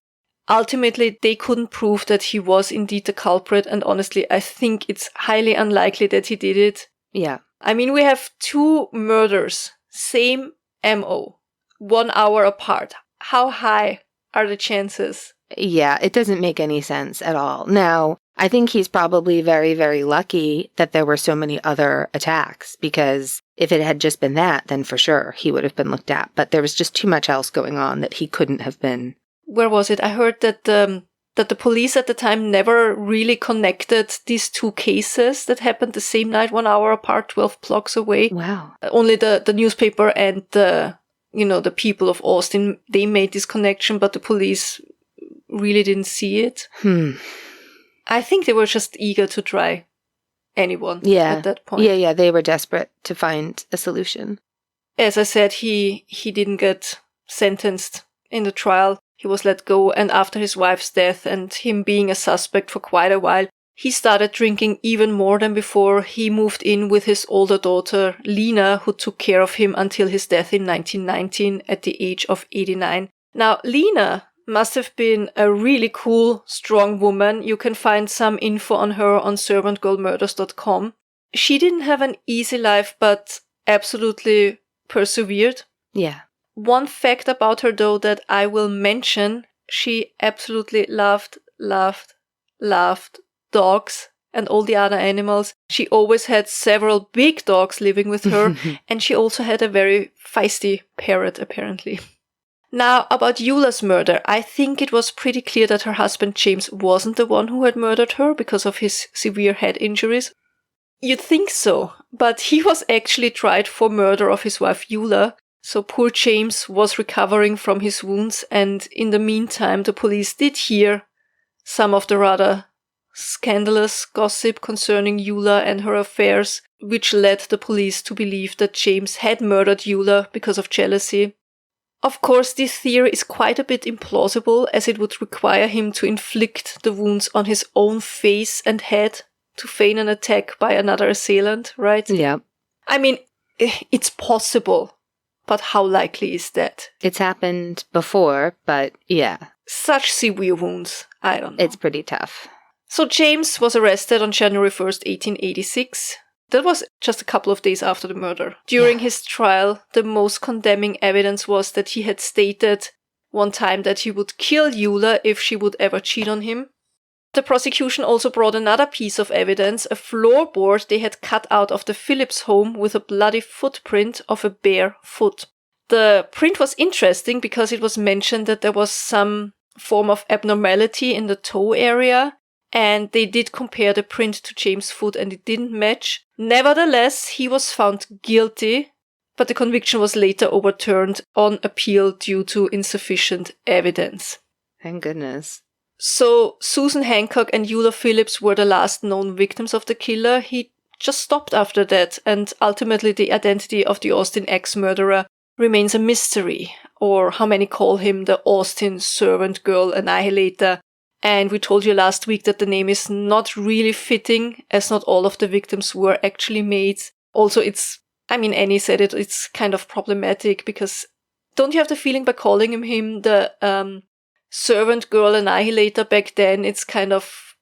Speaker 4: Ultimately, they couldn't prove that he was indeed the culprit, and honestly, I think it's highly unlikely that he did it.
Speaker 1: Yeah.
Speaker 4: I mean, we have 2 murders, same MO, 1 hour apart. How high are the chances?
Speaker 1: Yeah, it doesn't make any sense at all. Now, I think he's probably very, very lucky that there were so many other attacks, because if it had just been that, then for sure he would have been looked at. But there was just too much else going on that he couldn't have been.
Speaker 4: Where was it? I heard that the police at the time never really connected these 2 cases that happened the same night, 1 hour apart, 12 blocks away.
Speaker 1: Wow.
Speaker 4: Only the newspaper and the people of Austin, they made this connection, but the police really didn't see it. I think they were just eager to try anyone at that point.
Speaker 1: Yeah, they were desperate to find a solution.
Speaker 4: As I said, he didn't get sentenced in the trial. He was let go, and after his wife's death and him being a suspect for quite a while, he started drinking even more than before. He moved in with his older daughter, Lena, who took care of him until his death in 1919 at the age of 89. Now, Lena must have been a really cool, strong woman. You can find some info on her on servantgirlmurders.com. She didn't have an easy life, but absolutely persevered.
Speaker 1: Yeah.
Speaker 4: One fact about her, though, that I will mention, she absolutely loved dogs and all the other animals. She always had several big dogs living with her, and she also had a very feisty parrot, apparently. Now, about Eula's murder, I think it was pretty clear that her husband James wasn't the one who had murdered her because of his severe head injuries. You'd think so, but he was actually tried for murder of his wife Eula. So poor James was recovering from his wounds, and in the meantime, the police did hear some of the rather scandalous gossip concerning Eula and her affairs, which led the police to believe that James had murdered Eula because of jealousy. Of course, this theory is quite a bit implausible, as it would require him to inflict the wounds on his own face and head to feign an attack by another assailant, right?
Speaker 1: Yeah.
Speaker 4: I mean, it's possible, but how likely is that?
Speaker 1: It's happened before, but yeah.
Speaker 4: Such severe wounds, I don't know.
Speaker 1: It's pretty tough.
Speaker 4: So James was arrested on January 1st, 1886. That was just a couple of days after the murder. During his trial, the most condemning evidence was that he had stated one time that he would kill Eula if she would ever cheat on him. The prosecution also brought another piece of evidence, a floorboard they had cut out of the Philips home with a bloody footprint of a bare foot. The print was interesting because it was mentioned that there was some form of abnormality in the toe area, and they did compare the print to James' foot and it didn't match. Nevertheless, he was found guilty, but the conviction was later overturned on appeal due to insufficient evidence.
Speaker 1: Thank goodness.
Speaker 4: So Susan Hancock and Eula Philips were the last known victims of the killer. He just stopped after that, and ultimately the identity of the Austin ex-murderer remains a mystery, or how many call him the Austin Servant Girl Annihilator. And we told you last week that the name is not really fitting, as not all of the victims were actually maids. Also, Annie said it's kind of problematic, because don't you have the feeling by calling him the Servant Girl Annihilator back then, it's kind of,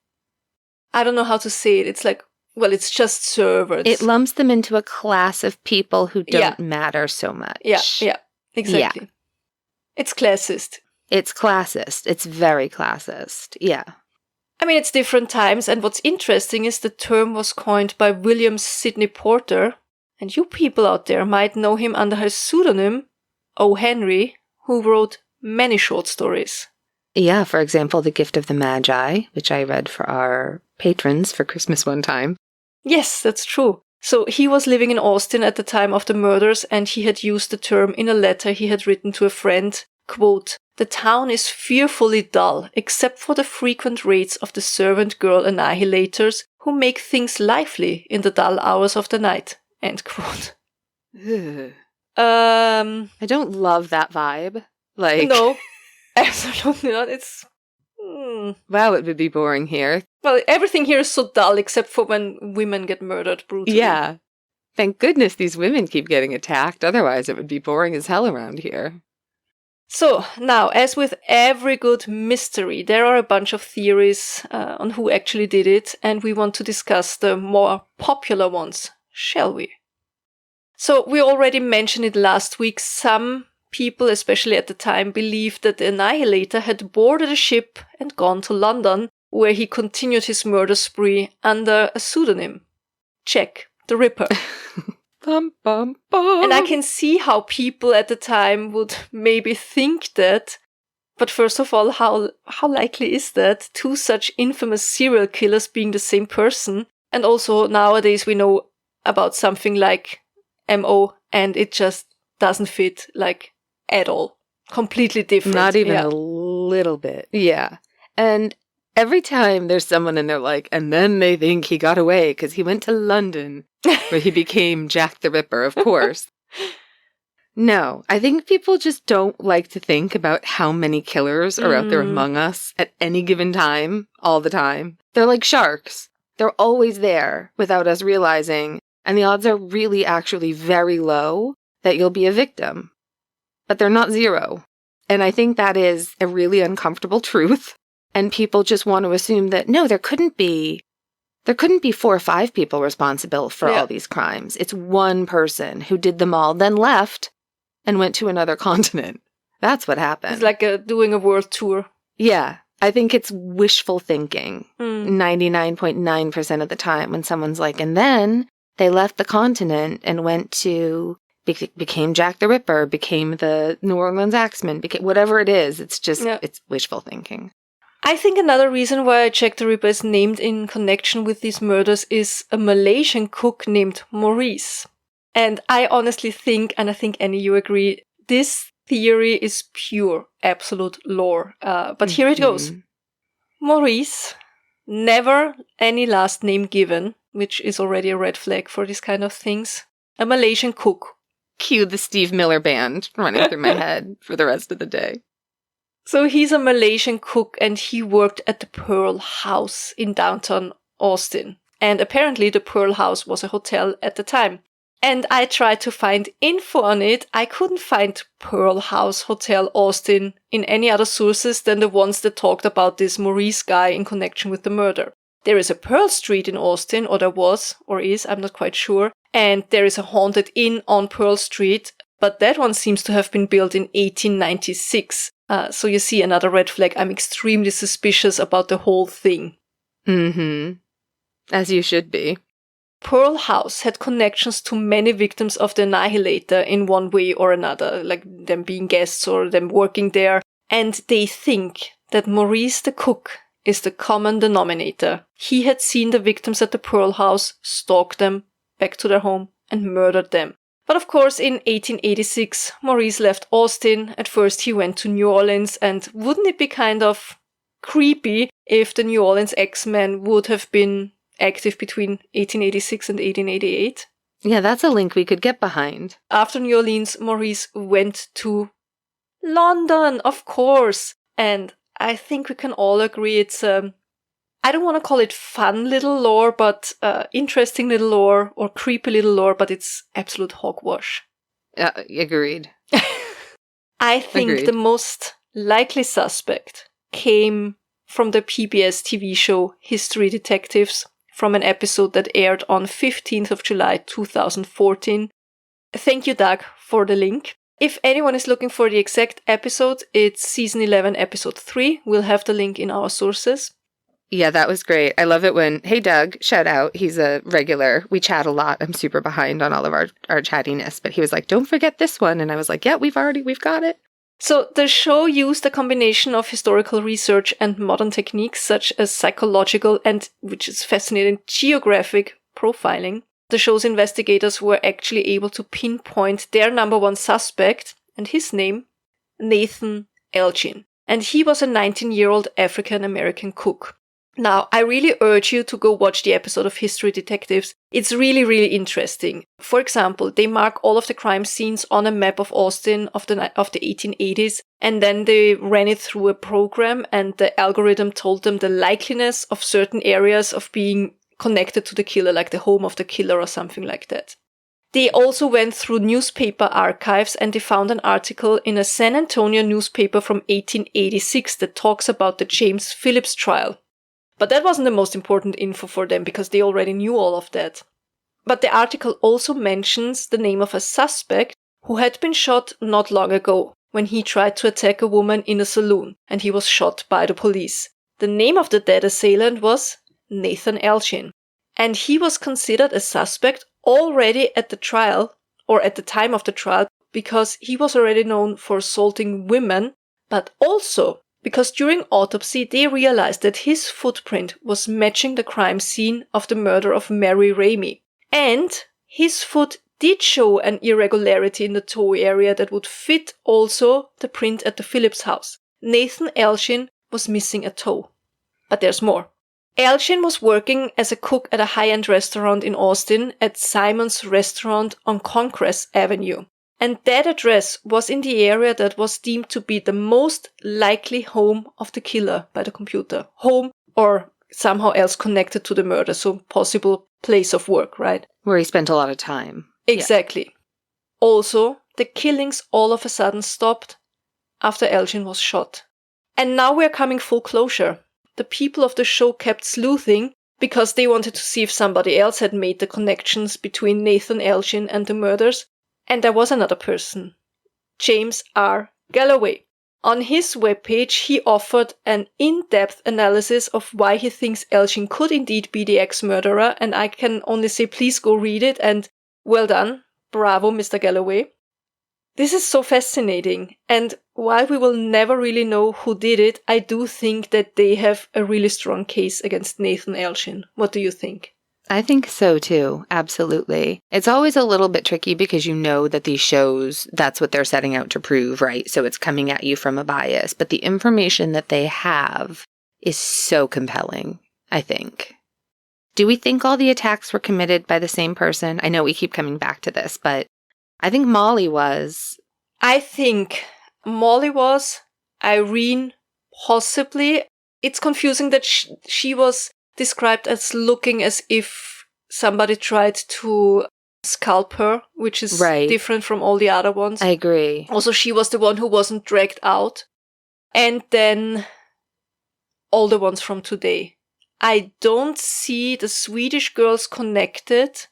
Speaker 4: I don't know how to say it. It's like, well, it's just servants.
Speaker 1: It lumps them into a class of people who don't matter so much.
Speaker 4: Yeah, exactly.
Speaker 1: Yeah.
Speaker 4: It's classist.
Speaker 1: It's classist. It's very classist. Yeah.
Speaker 4: I mean, it's different times, and what's interesting is the term was coined by William Sidney Porter, and you people out there might know him under his pseudonym, O. Henry, who wrote many short stories.
Speaker 1: Yeah, for example, The Gift of the Magi, which I read for our patrons for Christmas one time.
Speaker 4: Yes, that's true. So he was living in Austin at the time of the murders, and he had used the term in a letter he had written to a friend, quote, "The town is fearfully dull, except for the frequent raids of the Servant Girl Annihilators, who make things lively in the dull hours of the night," end quote.
Speaker 1: I don't love that vibe.
Speaker 4: No, absolutely not. It's...
Speaker 1: Wow, it would be boring here.
Speaker 4: Well, everything here is so dull except for when women get murdered brutally.
Speaker 1: Yeah. Thank goodness these women keep getting attacked. Otherwise, it would be boring as hell around here.
Speaker 4: So, now, as with every good mystery, there are a bunch of theories on who actually did it, and we want to discuss the more popular ones, shall we? So, we already mentioned it last week. Some people, especially at the time, believed that the Annihilator had boarded a ship and gone to London, where he continued his murder spree under a pseudonym. Jack the Ripper.
Speaker 1: Bum, bum, bum.
Speaker 4: And I can see how people at the time would maybe think that. But first of all, how likely is that? Two such infamous serial killers being the same person. And also nowadays we know about something like MO, and it just doesn't fit, like, at all. Completely different.
Speaker 1: Not even a little bit. Yeah. And every time there's someone and they're like, and then they think he got away because he went to London, where he became Jack the Ripper, of course. No, I think people just don't like to think about how many killers are out there among us at any given time, all the time. They're like sharks. They're always there without us realizing, and the odds are really actually very low that you'll be a victim. But they're not zero. And I think that is a really uncomfortable truth. And people just want to assume that, no, there couldn't be 4 or 5 people responsible for all these crimes. It's one person who did them all, then left and went to another continent. That's what happened.
Speaker 4: It's like doing a world tour.
Speaker 1: Yeah. I think it's wishful thinking 99.9% of the time when someone's like, and then they left the continent and went to, became Jack the Ripper, became the New Orleans Axeman, whatever it is. It's just, it's wishful thinking.
Speaker 4: I think another reason why Jack the Ripper is named in connection with these murders is a Malaysian cook named Maurice. And I honestly think, and I think Annie, you agree, this theory is pure, absolute lore. But here it goes. Maurice, never any last name given, which is already a red flag for these kind of things. A Malaysian cook.
Speaker 1: Cue the Steve Miller Band running through my head for the rest of the day.
Speaker 4: So he's a Malaysian cook, and he worked at the Pearl House in downtown Austin. And apparently the Pearl House was a hotel at the time. And I tried to find info on it. I couldn't find Pearl House Hotel Austin in any other sources than the ones that talked about this Maurice guy in connection with the murder. There is a Pearl Street in Austin, or there was, or is, I'm not quite sure. And there is a haunted inn on Pearl Street, but that one seems to have been built in 1896. So you see another red flag. I'm extremely suspicious about the whole thing.
Speaker 1: As you should be.
Speaker 4: Pearl House had connections to many victims of the Annihilator in one way or another, like them being guests or them working there. And they think that Maurice the cook is the common denominator. He had seen the victims at the Pearl House, stalked them back to their home, and murdered them. But of course, in 1886, Maurice left Austin. At first, he went to New Orleans, and wouldn't it be kind of creepy if the New Orleans X-Men would have been active between 1886 and 1888?
Speaker 1: Yeah, that's a link we could get behind.
Speaker 4: After New Orleans, Maurice went to London, of course. And I think we can all agree it's I don't want to call it fun little lore, but interesting little lore or creepy little lore, but it's absolute hogwash.
Speaker 1: Agreed.
Speaker 4: I think the most likely suspect came from the PBS TV show History Detectives, from an episode that aired on 15th of July 2014. Thank you, Doug, for the link. If anyone is looking for the exact episode, it's season 11, episode 3. We'll have the link in our sources.
Speaker 1: Yeah, that was great. I love it when, hey, Doug, shout out. He's a regular. We chat a lot. I'm super behind on all of our chattiness. But he was like, don't forget this one. And I was like, yeah, we've got it.
Speaker 4: So the show used a combination of historical research and modern techniques such as psychological and, which is fascinating, geographic profiling. The show's investigators were actually able to pinpoint their number one suspect, and his name, Nathan Elgin. And he was a 19-year-old African-American cook. Now, I really urge you to go watch the episode of History Detectives. It's really, really interesting. For example, they mark all of the crime scenes on a map of Austin of the 1880s, and then they ran it through a program, and the algorithm told them the likeliness of certain areas of being connected to the killer, like the home of the killer or something like that. They also went through newspaper archives, and they found an article in a San Antonio newspaper from 1886 that talks about the James Phillips trial. But that wasn't the most important info for them because they already knew all of that. But the article also mentions the name of a suspect who had been shot not long ago when he tried to attack a woman in a saloon, and he was shot by the police. The name of the dead assailant was Nathan Elgin, and he was considered a suspect already at the trial, or at the time of the trial, because he was already known for assaulting women, but also because during autopsy they realized that his footprint was matching the crime scene of the murder of Mary Ramey. And his foot did show an irregularity in the toe area that would fit also the print at the Phillips house. Nathan Elgin was missing a toe. But there's more. Elgin was working as a cook at a high-end restaurant in Austin at Simon's Restaurant on Congress Avenue. And that address was in the area that was deemed to be the most likely home of the killer by the computer. Home or somehow else connected to the murder, so possible place of work, right?
Speaker 1: Where he spent a lot of time.
Speaker 4: Exactly. Yeah. Also, the killings all of a sudden stopped after Elgin was shot. And now we're coming full closure. The people of the show kept sleuthing because they wanted to see if somebody else had made the connections between Nathan Elgin and the murders. And there was another person, James R. Galloway. On his webpage, he offered an in-depth analysis of why he thinks Elgin could indeed be the ex-murderer, and I can only say please go read it, and well done, bravo, Mr. Galloway. This is so fascinating, and while we will never really know who did it, I do think that they have a really strong case against Nathan Elgin. What do you think?
Speaker 1: I think so too. Absolutely. It's always a little bit tricky because you know that these shows, that's what they're setting out to prove, right? So it's coming at you from a bias. But the information that they have is so compelling, I think. Do we think all the attacks were committed by the same person? I know we keep coming back to this, but I think Mollie was.
Speaker 4: I think Mollie was. Irene, possibly. It's confusing that she was described as looking as if somebody tried to scalp her, which is different from all the other ones.
Speaker 1: I agree.
Speaker 4: Also, she was the one who wasn't dragged out. And then all the ones from today. I don't see the Swedish girls connected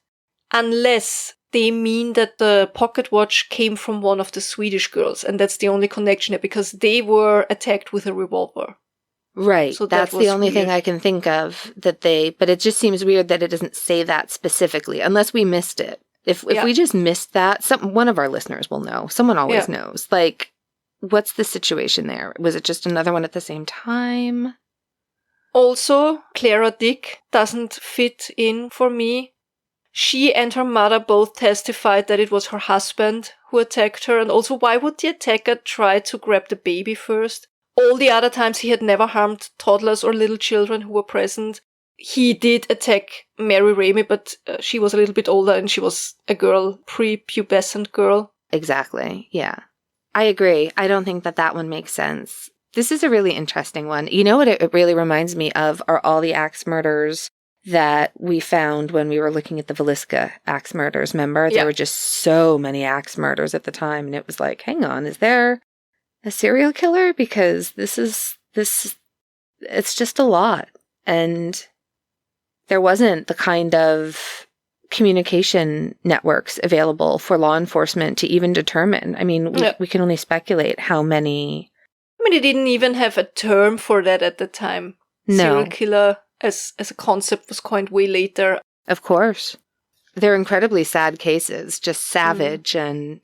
Speaker 4: unless they mean that the pocket watch came from one of the Swedish girls. And that's the only connection because they were attacked with a revolver.
Speaker 1: Right.
Speaker 4: So
Speaker 1: that's the only thing I can think of but it just seems weird that it doesn't say that specifically, unless we missed it. If we just missed that, one of our listeners will know. Someone always knows. Like, what's the situation there? Was it just another one at the same time?
Speaker 4: Also, Clara Dick doesn't fit in for me. She and her mother both testified that it was her husband who attacked her. And also, why would the attacker try to grab the baby first? All the other times he had never harmed toddlers or little children who were present. He did attack Mary Ramey, but she was a little bit older and she was a girl, prepubescent girl.
Speaker 1: Exactly, yeah. I agree. I don't think that one makes sense. This is a really interesting one. You know what it really reminds me of are all the axe murders that we found when we were looking at the Villisca axe murders, remember? There were just so many axe murders at the time, and it was like, hang on, is there a serial killer? Because it's just a lot. And there wasn't the kind of communication networks available for law enforcement to even determine. I mean, we can only speculate how many.
Speaker 4: I mean, they didn't even have a term for that at the time.
Speaker 1: No.
Speaker 4: Serial killer as a concept was coined way later.
Speaker 1: Of course. they're incredibly sad cases, just savage and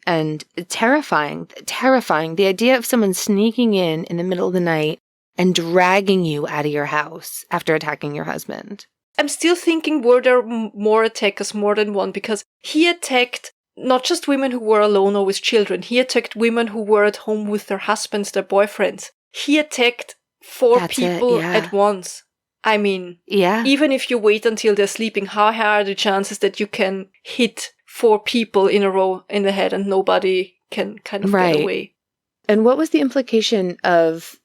Speaker 1: terrifying. Terrifying. The idea of someone sneaking in the middle of the night and dragging you out of your house after attacking your husband.
Speaker 4: I'm still thinking, were there more attackers, more than one? Because he attacked not just women who were alone or with children. He attacked women who were at home with their husbands, their boyfriends. He attacked 4 people at once. I mean, even if you wait until they're sleeping, how high are the chances that you can hit 4 people in a row in the head and nobody can kind of get away?
Speaker 1: And what was the implication of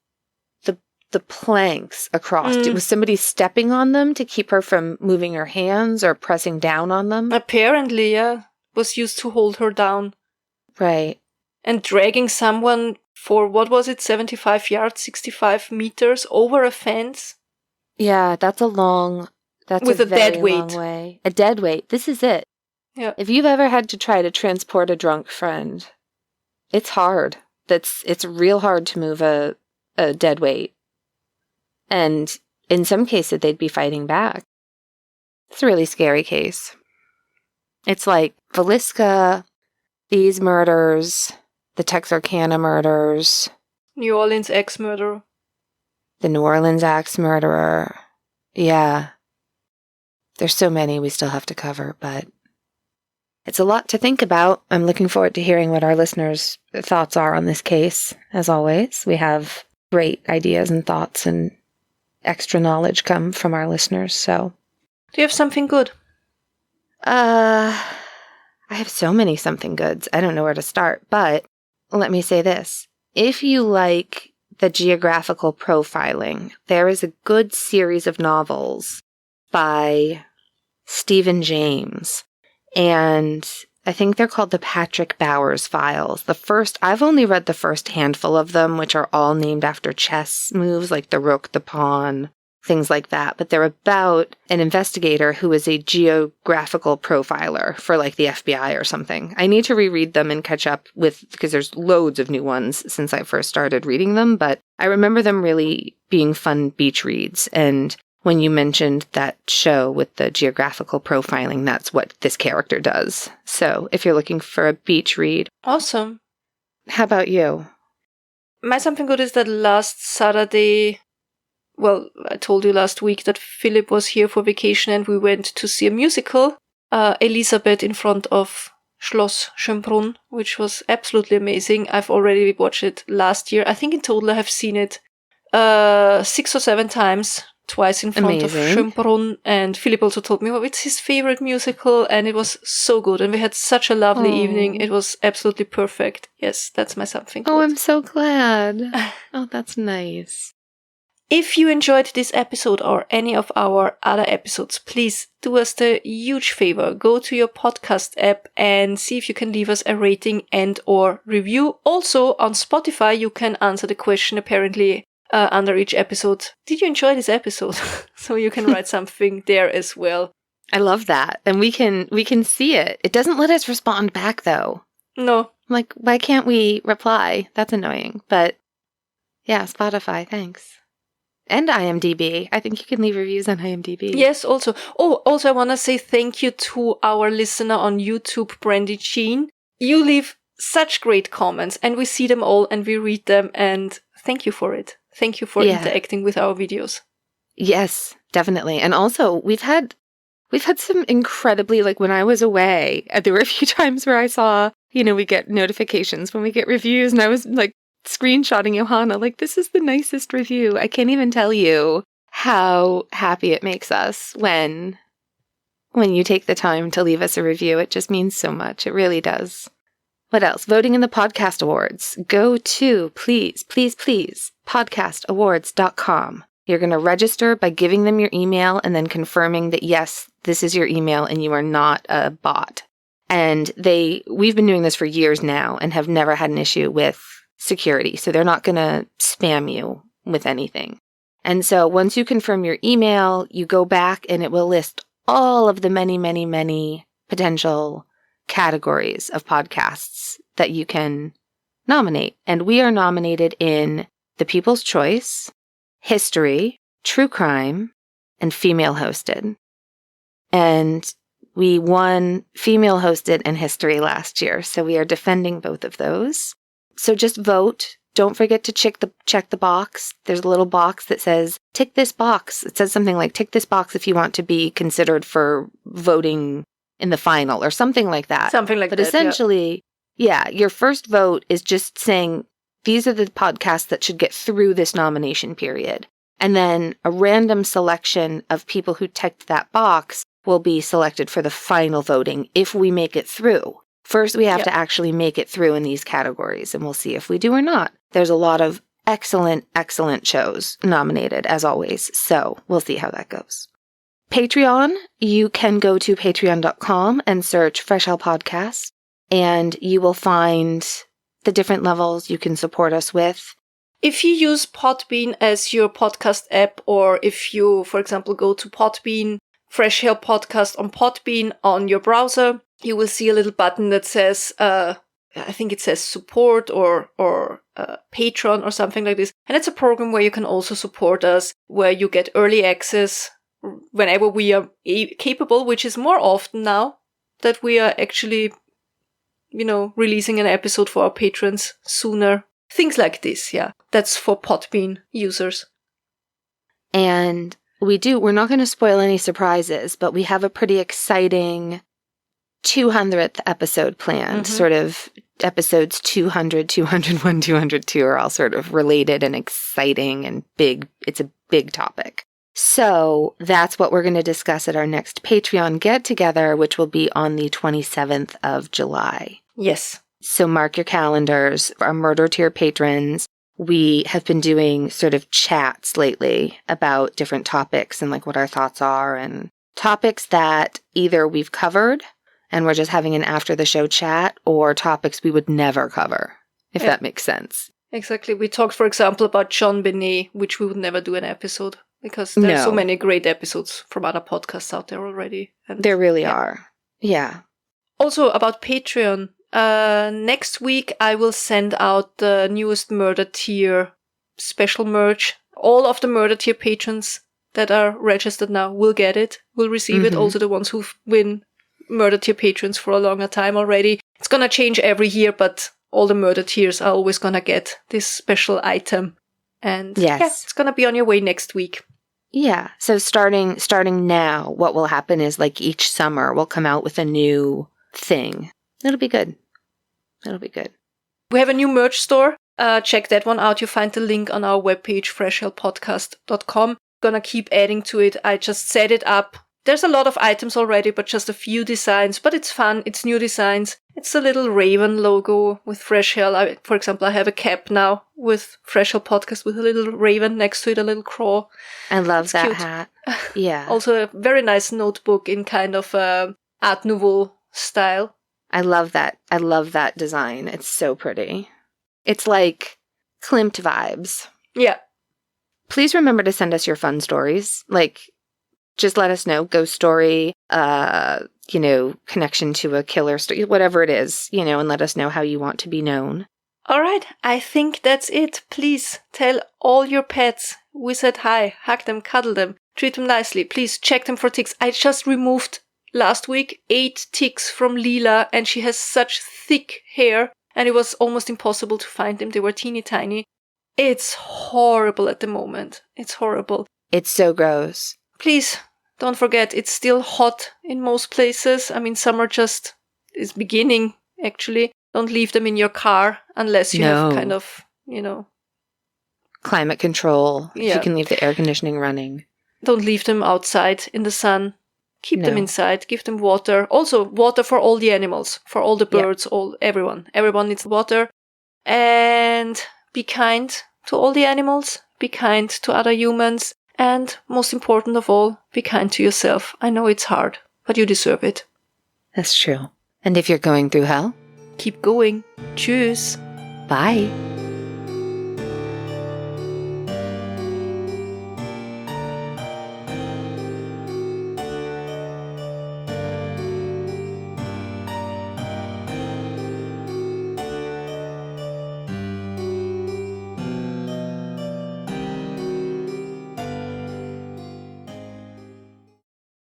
Speaker 1: the planks across? Was somebody stepping on them to keep her from moving her hands or pressing down on them?
Speaker 4: Apparently, yeah. Was used to hold her down.
Speaker 1: Right.
Speaker 4: And dragging someone for, what was it, 75 yards, 65 meters over a fence?
Speaker 1: Yeah, that's with
Speaker 4: a dead weight.
Speaker 1: Long way. A dead weight. This is it.
Speaker 4: Yeah.
Speaker 1: If you've ever had to try to transport a drunk friend, it's hard. It's real hard to move a dead weight. And in some cases, they'd be fighting back. It's a really scary case. It's like Villisca, these murders, the Texarkana murders,
Speaker 4: New Orleans axe murder.
Speaker 1: The New Orleans axe murderer. Yeah. There's so many we still have to cover, but it's a lot to think about. I'm looking forward to hearing what our listeners' thoughts are on this case. As always, we have great ideas and thoughts and extra knowledge come from our listeners, so.
Speaker 4: Do you have something good?
Speaker 1: I have so many something goods. I don't know where to start, but let me say this. If you like the geographical profiling, there is a good series of novels by Stephen James, and I think they're called the Patrick Bowers Files. I've only read the first handful of them, which are all named after chess moves, like the rook, the pawn, things like that. But they're about an investigator who is a geographical profiler for like the FBI or something. I need to reread them and catch up because there's loads of new ones since I first started reading them. But I remember them really being fun beach reads. And when you mentioned that show with the geographical profiling, that's what this character does. So if you're looking for a beach read.
Speaker 4: Awesome.
Speaker 1: How about you?
Speaker 4: My something good is that last Saturday, well, I told you last week that Philip was here for vacation and we went to see a musical, Elisabeth in front of Schloss Schönbrunn, which was absolutely amazing. I've already watched it last year. I think in total I have seen it 6 or 7 times, twice in front of Schönbrunn. And Philip also told me, it's his favorite musical, and it was so good. And we had such a lovely evening. It was absolutely perfect. Yes, that's my something good.
Speaker 1: Oh, I'm so glad. Oh, that's nice.
Speaker 4: If you enjoyed this episode or any of our other episodes, please do us the huge favor. Go to your podcast app and see if you can leave us a rating and or review. Also, on Spotify, you can answer the question apparently under each episode. Did you enjoy this episode? So you can write something there as well.
Speaker 1: I love that. And we can see it. It doesn't let us respond back, though.
Speaker 4: No.
Speaker 1: Like, why can't we reply? That's annoying. But yeah, Spotify, thanks. And IMDb. I think you can leave reviews on IMDb.
Speaker 4: Yes, also. Oh, also I want to say thank you to our listener on YouTube, Brandy Jean. You leave such great comments and we see them all and we read them, and thank you for it. Thank you for interacting with our videos.
Speaker 1: Yes, definitely. And also we've had some incredibly, like when I was away, there were a few times where I saw, we get notifications when we get reviews, and I was like, screenshotting Johanna, like, this is the nicest review. I can't even tell you how happy it makes us when you take the time to leave us a review. It just means so much. It really does. What else? Voting in the podcast awards. Go to, please, podcastawards.com. You're going to register by giving them your email and then confirming that, yes, this is your email and you are not a bot. And we've been doing this for years now and have never had an issue with security. So they're not going to spam you with anything. And so once you confirm your email, you go back and it will list all of the many, many, many potential categories of podcasts that you can nominate. And we are nominated in the People's Choice, History, True Crime, and Female Hosted. And We won female hosted and history last year, so we are defending both of those. So just vote. Don't forget to check the box. There's a little box that says, tick this box. It says something like, tick this box if you want to be considered for voting in the final or something like that.
Speaker 4: Something like that.
Speaker 1: But essentially, your first vote is just saying, these are the podcasts that should get through this nomination period. And then a random selection of people who ticked that box will be selected for the final voting if we make it through. First, we have to actually make it through in these categories, and we'll see if we do or not. There's a lot of excellent, excellent shows nominated, as always, so we'll see how that goes. Patreon, you can go to patreon.com and search Fresh Hell Podcast, and you will find the different levels you can support us with.
Speaker 4: If you use Podbean as your podcast app, or if you, for example, go to Podbean, Fresh Hell Podcast on Podbean on your browser, you will see a little button that says, I think it says support or Patreon or something like this. And it's a program where you can also support us, where you get early access whenever we are capable, which is more often now that we are actually, releasing an episode for our patrons sooner. Things like this, yeah. That's for Podbean users.
Speaker 1: And we're not going to spoil any surprises, but we have a pretty exciting 200th episode planned. Sort of episodes 200, 201, 202 are all sort of related and exciting and big. It's a big topic. So that's what we're going to discuss at our next Patreon get-together, which will be on the 27th of July.
Speaker 4: Yes.
Speaker 1: So mark your calendars. Our Murder Tier patrons, we have been doing sort of chats lately about different topics and like what our thoughts are, and topics that either we've covered and we're just having an after the show chat, or topics we would never cover, if that makes sense.
Speaker 4: Exactly. We talked, for example, about John Benet, which we would never do an episode because there's so many great episodes from other podcasts out there already. And
Speaker 1: there really are. Yeah.
Speaker 4: Also about Patreon, next week I will send out the newest Murder Tier special merch. All of the Murder Tier patrons that are registered now will get it, will receive it. Also the ones who've been Murder Tier patrons for a longer time already. It's gonna change every year, but all the Murder Tiers are always gonna get this special item. And it's gonna be on your way next week.
Speaker 1: Yeah. So starting now, what will happen is like each summer we'll come out with a new thing. It'll be good. We have a new merch store. Check that one out. You find the link on our webpage, freshhellpodcast.com. Gonna keep adding to it. I just set it up. There's a lot of items already, but just a few designs. But it's fun. It's new designs. It's a little raven logo with Fresh Hell. For example, I have a cap now with Fresh Hell Podcast with a little raven next to it, a little claw. I love
Speaker 4: it's
Speaker 1: that
Speaker 4: cute.
Speaker 1: hat. Yeah.
Speaker 4: Also a very nice notebook in kind of Art Nouveau style.
Speaker 1: I love that. I love that design. It's so pretty. It's like Klimt vibes.
Speaker 4: Yeah.
Speaker 1: Please remember to send us your fun stories. Like, just let us know. Ghost story, connection to a killer story, whatever it is, and let us know how you want to be known.
Speaker 4: All right. I think that's it. Please tell all your pets we said hi, hug them, cuddle them, treat them nicely. Please check them for ticks. I just removed last week 8 ticks from Leela, and she has such thick hair, and it was almost impossible to find them. They were teeny tiny. It's horrible at the moment. It's horrible.
Speaker 1: It's so gross.
Speaker 4: Please don't forget, it's still hot in most places. I mean, summer just is beginning, actually. Don't leave them in your car unless you have kind of,
Speaker 1: climate control.
Speaker 4: Yeah.
Speaker 1: You can leave the air conditioning running.
Speaker 4: Don't leave them outside in the sun. Keep them inside. Give them water. Also, water for all the animals, for all the birds, everyone. Everyone needs water. And be kind to all the animals. Be kind to other humans. And most important of all, be kind to yourself. I know it's hard, but you deserve it.
Speaker 1: That's true. And if you're going through hell,
Speaker 4: keep going. Tschüss.
Speaker 1: Bye.